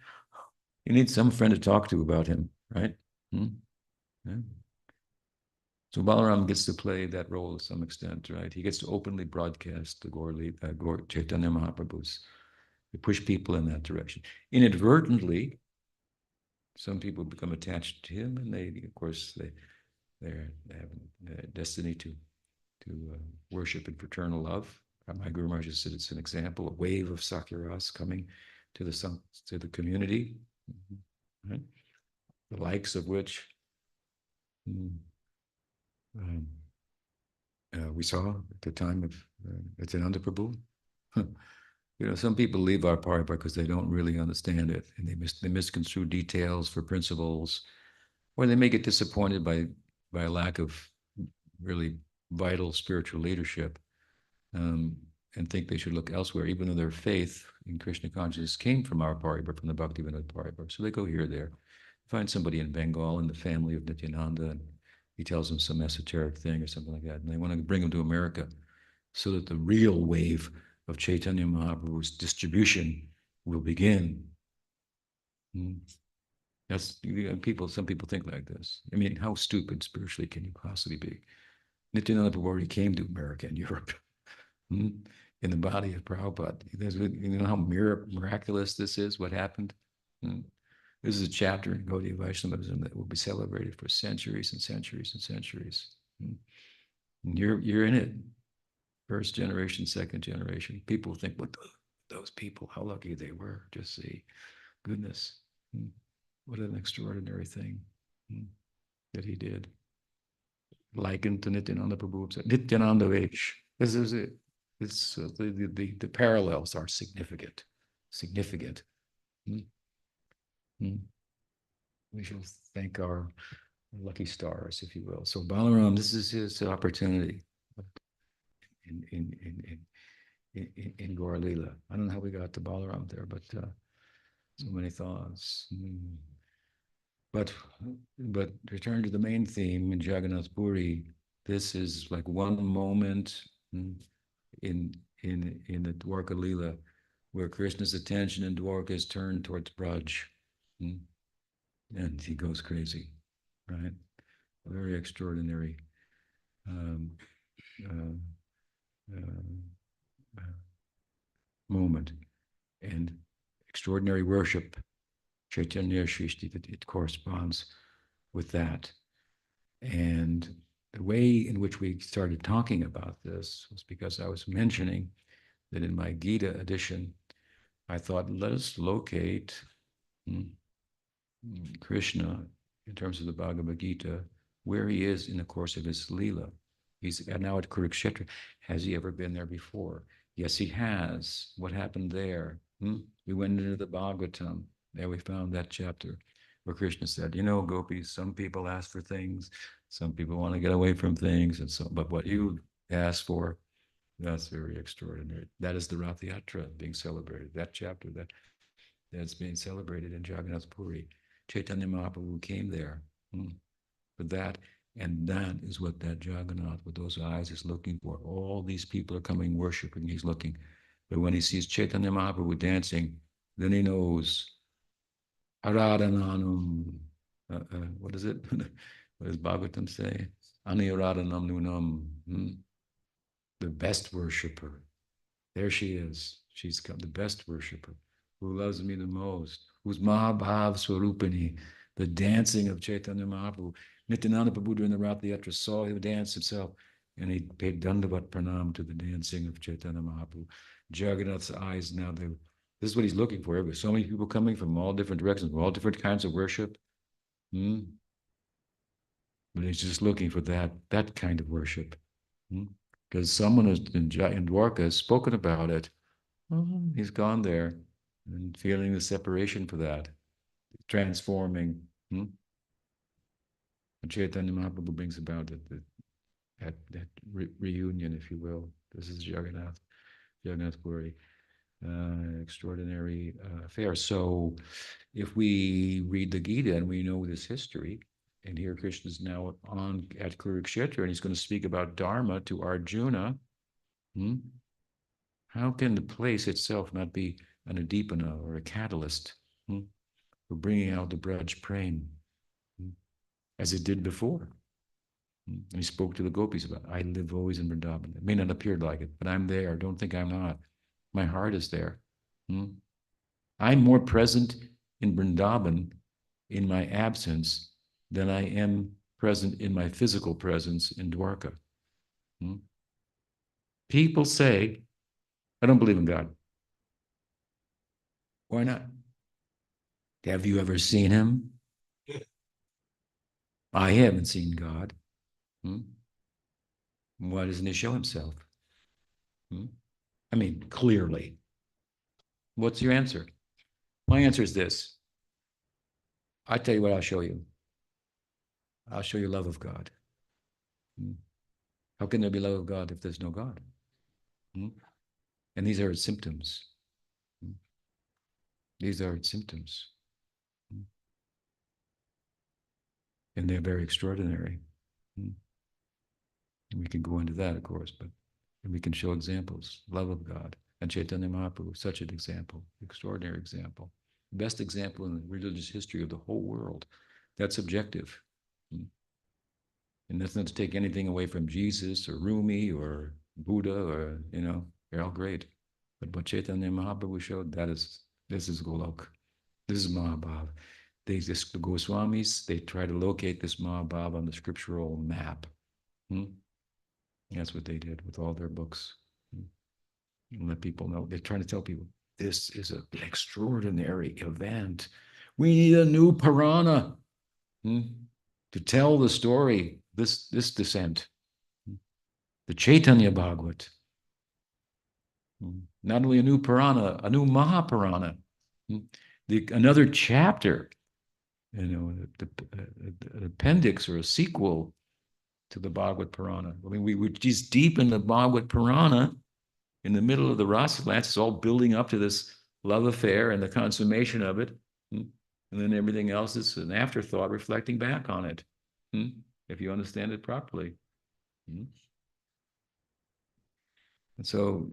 You need some friend to talk to about him, right? Yeah. So Balaram gets to play that role to some extent, right? He gets to openly broadcast the Gaur Chaitanya Mahaprabhu's, to push people in that direction. Inadvertently, some people become attached to him, and of course, they have a destiny to worship in fraternal love. My Guru Maharaj said it's an example, a wave of Sakyaras coming to the community, right? The likes of which we saw at the time of Nityananda Prabhu. Some people leave our party because they don't really understand it, and they misconstrue details for principles, or they may get disappointed by a lack of really vital spiritual leadership, and think they should look elsewhere, even though their faith in Krishna consciousness came from our party, but from the Bhaktivinoda party. So they go here or there, find somebody in Bengal in the family of Nityananda, and he tells them some esoteric thing or something like that, and they want to bring them to America so that the real wave of Chaitanya Mahaprabhu's distribution will begin. That's some people think like this. I mean, how stupid spiritually can you possibly be? Nityananda Prabhu already came to America and Europe in the body of Prabhupada. You know how miraculous this is, what happened? This is a chapter in Gaudiya Vaishnavism that will be celebrated for centuries and centuries and centuries. And you're in it. First generation, second generation. People think, what those people, how lucky they were. Just see, goodness, what an extraordinary thing that he did. Likened to Nityananda Prabhu, Nityananda Vesh. This is it. It's the parallels are significant. Significant. We shall thank our lucky stars, if you will. So Balaram, this is his opportunity in Gaur Leela. I don't know how we got to Balaram there, but so many thoughts. But return to the main theme in Jagannath Puri. This is like one moment in the Dwarka Leela where Krishna's attention in Dwarka is turned towards Braj, and he goes crazy, right? Very extraordinary moment. And extraordinary worship, Chaitanya Shrishti, that it corresponds with that. And the way in which we started talking about this was because I was mentioning that in my Gita edition, I thought, let us locate hmm, Krishna in terms of the Bhagavad Gita, where he is in the course of his Leela. He's now at Kurukshetra. Has he ever been there before? Yes, he has. What happened there? We went into the Bhagavatam. There we found that chapter where Krishna said, you know, gopis, some people ask for things, some people want to get away from things, and so, but what you ask for, that's very extraordinary. That is the Rath Yatra being celebrated. That chapter that's being celebrated in Jagannath Puri. Chaitanya Mahaprabhu came there for that, and that is what that Jagannath with those eyes is looking for. All these people are coming worshiping, he's looking. But when he sees Chaitanya Mahaprabhu dancing, then he knows Aradhananam. What is it? What does Bhagavatam say? Ani Aradhanam Nunam. The best worshiper. There she is. She's the best worshiper, who loves me the most, who's Mahabhav Swarupini, the dancing of Chaitanya Mahaprabhu. Nityananda Prabhu during the Rath Yatra saw him dance himself, and he paid Dandavat Pranam to the dancing of Chaitanya Mahaprabhu. Jagannath's eyes now, this is what he's looking for. There's so many people coming from all different directions, from all different kinds of worship. But he's just looking for that kind of worship. Because someone in Dwarka has spoken about it. He's gone there and feeling the separation for that, transforming. And Chaitanya Mahaprabhu brings about that reunion, if you will. This is Jagannath Puri, extraordinary affair. So, if we read the Gita and we know this history, and here Krishna is now at Kurukshetra, and he's going to speak about Dharma to Arjuna. How can the place itself not be an adipana or a catalyst for bringing out the Braj Prem as it did before? And he spoke to the gopis about, I live always in Vrindavan. It may not appear like it, but I'm there. Don't think I'm not. My heart is there. I'm more present in Vrindavan in my absence than I am present in my physical presence in Dwarka. People say, I don't believe in God. Why not? Have you ever seen him? I haven't seen God. Why doesn't he show himself? I mean, clearly. What's your answer? My answer is this. I tell you what I'll show you. I'll show you love of God. How can there be love of God if there's no God? And these are its symptoms. These are its symptoms. And they're very extraordinary. We can go into that, of course, but we can show examples. Love of God. And Chaitanya Mahaprabhu, such an example, extraordinary example. Best example in the religious history of the whole world. That's objective. And that's not to take anything away from Jesus or Rumi or Buddha or, they're all great. But what Chaitanya Mahaprabhu showed, this is Golok. This is Mahabhav. The Goswamis, they try to locate this Mahabhav on the scriptural map. That's what they did with all their books. And let people know. They're trying to tell people, this is an extraordinary event. We need a new Purana to tell the story, this descent. The Chaitanya Bhagavat. Not only a new Purana, a new Mahapurana. Another chapter, an appendix or a sequel to the Bhagavad Purana. I mean, we were just deep in the Bhagavad Purana, in the middle of the Rasa Lance. It's all building up to this love affair and the consummation of it. And then everything else is an afterthought reflecting back on it, if you understand it properly. And so,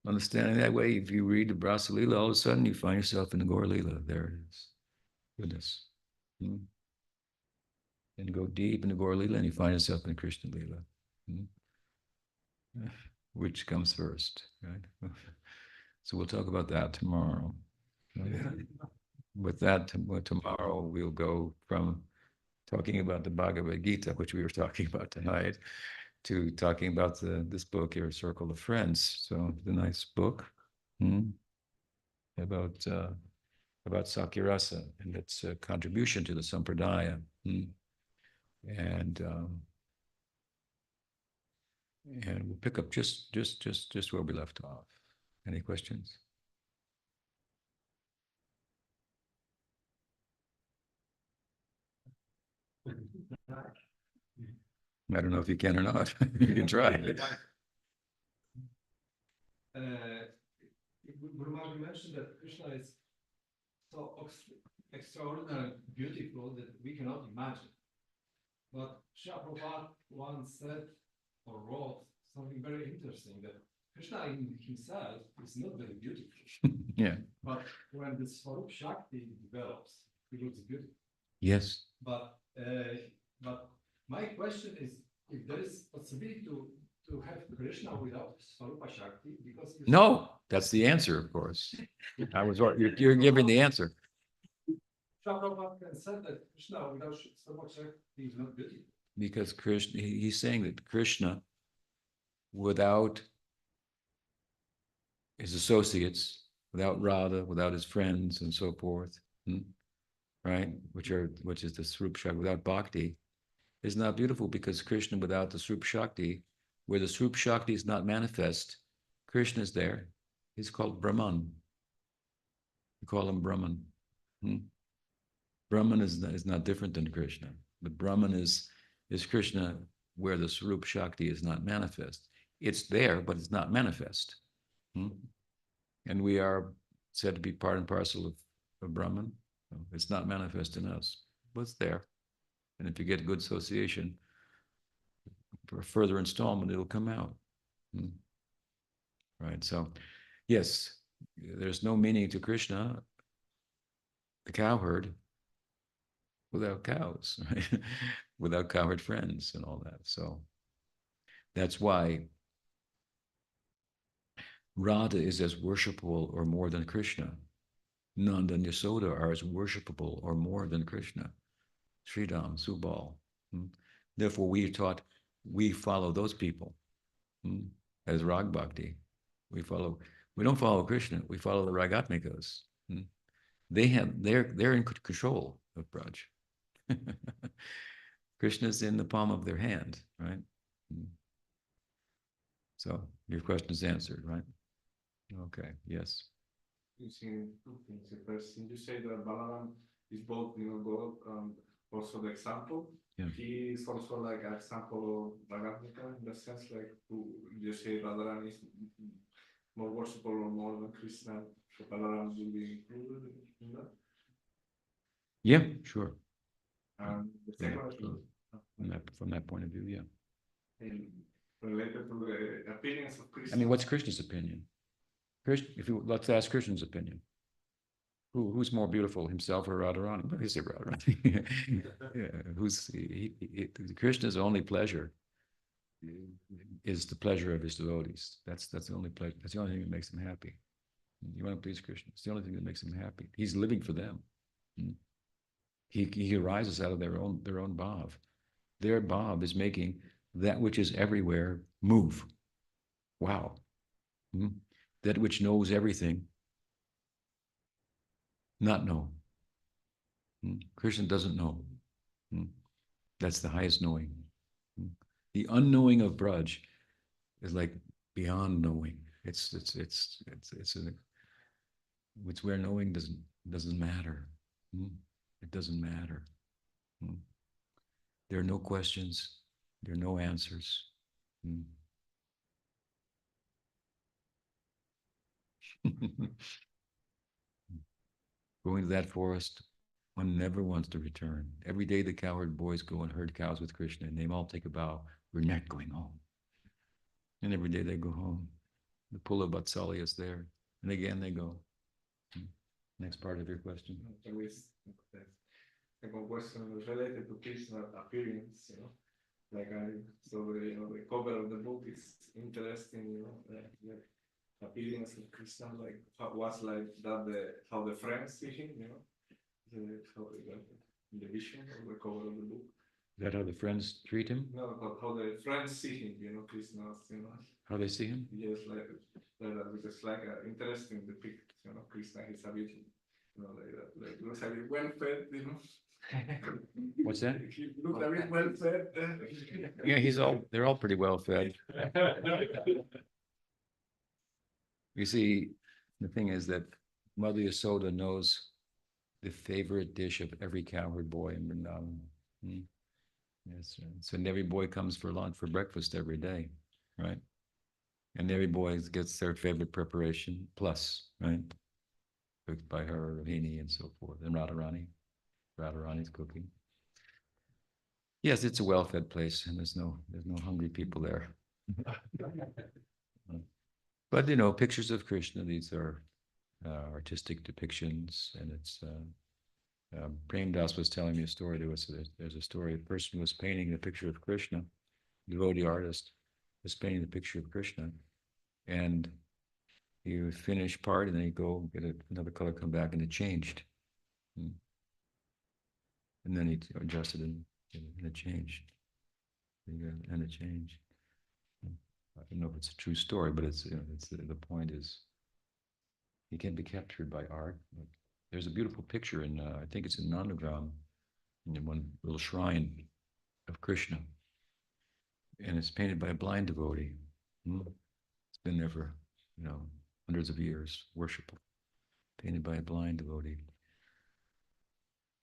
understanding that way, if you read the Brasa Lila, all of a sudden you find yourself in the Gaur Lila. There it is. Goodness. And go deep into Gaur Lila and you find yourself in Krishna Lila. Which comes first, right? So we'll talk about that tomorrow. With that, tomorrow we'll go from talking about the Bhagavad Gita, which we were talking about tonight, to talking about this book, Your Circle of Friends. So the nice book about Sakirasa and its contribution to the Sampradaya. And we'll pick up just where we left off. Any questions? I don't know if you can or not. You can try. Guru Maharaj mentioned that Krishna is so extraordinarily beautiful that we cannot imagine. But Prabhupada once said or wrote something very interesting, that Krishna in himself is not very beautiful. Yeah. But when the Swarup Shakti develops, he looks beautiful. Yes. But my question is, if there is possibility to have Krishna without Swarupa Shakti, because no, that's the answer, of course. You're giving the answer. Prabhupada can say that Krishna without Swarupa Shakti is not beautiful. Because Krishna, he's saying that Krishna, without his associates, without Radha, without his friends and so forth, right? Which is the Swarup Shakti, without Bhakti, is not beautiful, because Krishna without the Swarup Shakti, where the Swarup Shakti is not manifest, Krishna is there. He's called Brahman. We call him Brahman. Brahman is not different than Krishna, but Brahman is Krishna where the Swarup Shakti is not manifest. It's there, but it's not manifest. And we are said to be part and parcel of Brahman. It's not manifest in us, but it's there. And if you get good association, for a further installment, it'll come out. Right? So, yes, there's no meaning to Krishna, the cowherd, without cows, right? Without cowherd friends and all that. So that's why Radha is as worshipable or more than Krishna. Nanda and Yasoda are as worshipable or more than Krishna. Sridham, Subal. Therefore, we follow those people as Rag Bhakti. We don't follow Krishna, we follow the Ragatmikas. They're in control of Braj. Krishna's in the palm of their hand, right? So your question is answered, right? Okay, yes. You've seen two things. The first thing you say that Balaram is both, God, also the example. Yeah. He is also like an example of Bhagavad in the sense like you say Radharan is more worshipful or more than Krishna. So Balaram will be included in that. Yeah, sure. And the second From that point of view, yeah. Related to the opinions of Krishna. I mean, what's Krishna's opinion? Let's ask Krishna's opinion. Who's more beautiful, himself or Radharani? He said Radharani. Krishna's only pleasure is the pleasure of his devotees. That's the only pleasure. That's the only thing that makes him happy. You want to please Krishna. It's the only thing that makes him happy. He's living for them. He arises out of their own bhav. Their bhav is making that which is everywhere move. Wow. That which knows everything, not know. Krishna doesn't know. That's the highest knowing. The unknowing of Braj is like beyond knowing. It's where knowing doesn't matter. It doesn't matter. There are no questions. There are no answers. Going to that forest, one never wants to return. Every day the cowherd boys go and herd cows with Krishna, and they all take a vow, we're not going home. And every day they go home. The pool of Vatsalya is there. And again they go. Next part of your question. Second question related to Krishna appearance, like the cover of the book is interesting, the appearance of Krishna, like how was like that how the friends see him, how in the vision or the cover of the book. Is that how the friends treat him? No, but how the friends see him, Krishna, How they see him? yes, because like interesting depict, Krishna, he's a bit, like that, like looks a bit well fed, What's that? He looks a bit well fed. Yeah, they're all pretty well fed. You see, the thing is that Mother Yasoda knows the favorite dish of every cowherd boy in Vrindavan. Yes, so every boy comes for lunch, for breakfast every day, right? And every boy gets their favorite preparation plus, right? Cooked by her, Rohini, and so forth, and Radharani. Radharani's cooking. Yes, it's a well-fed place, and there's no hungry people there. But pictures of Krishna. These are artistic depictions, and it's. Prem Das was telling me a story. There's a story. A person was painting the picture of Krishna. Devotee artist was painting the picture of Krishna, and he would finish part, and then he'd go get another color, come back, and it changed. And then he adjusted and it changed. And it changed. I don't know if it's a true story, but it's the point is he can be captured by art. There's a beautiful picture in I think it's in Nandagram, in one little shrine of Krishna, and it's painted by a blind devotee. It's been there for hundreds of years, worshipful, painted by a blind devotee.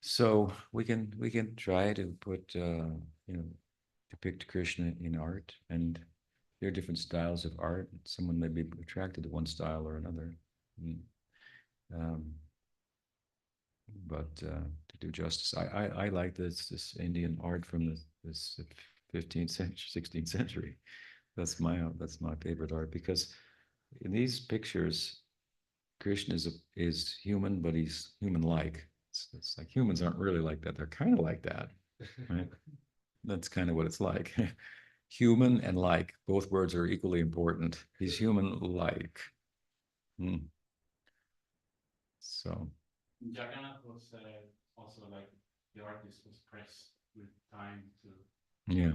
So we can try to put depict Krishna in art, and there are different styles of art. Someone may be attracted to one style or another. But to do justice, I like this Indian art from this 15th century, 16th century. That's my favorite art, because in these pictures, Krishna is human, but he's human-like. It's like humans aren't really like that. They're kind of like that, right? That's kind of what it's like. Human and like, both words are equally important. He's human-like. So. Jagannath was also like the artist was pressed with time to. Yeah.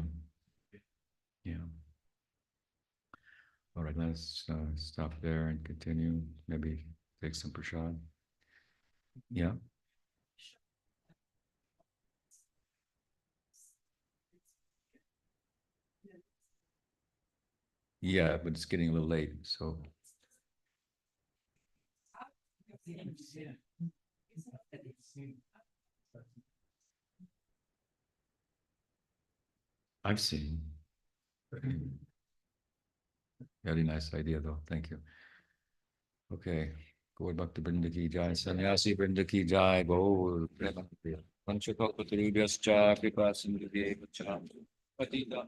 All right, let's stop there and continue. Maybe take some prasad. Yeah. Yeah, but it's getting a little late, so. I've seen. Very nice idea, though. Thank you. Okay. Gaur Bhakta Vrinda ki jai, Sannyasi Vrinda ki jai, Gaur Premanand Panchakalpatarubhyascha kripa sindhubhyevacha patita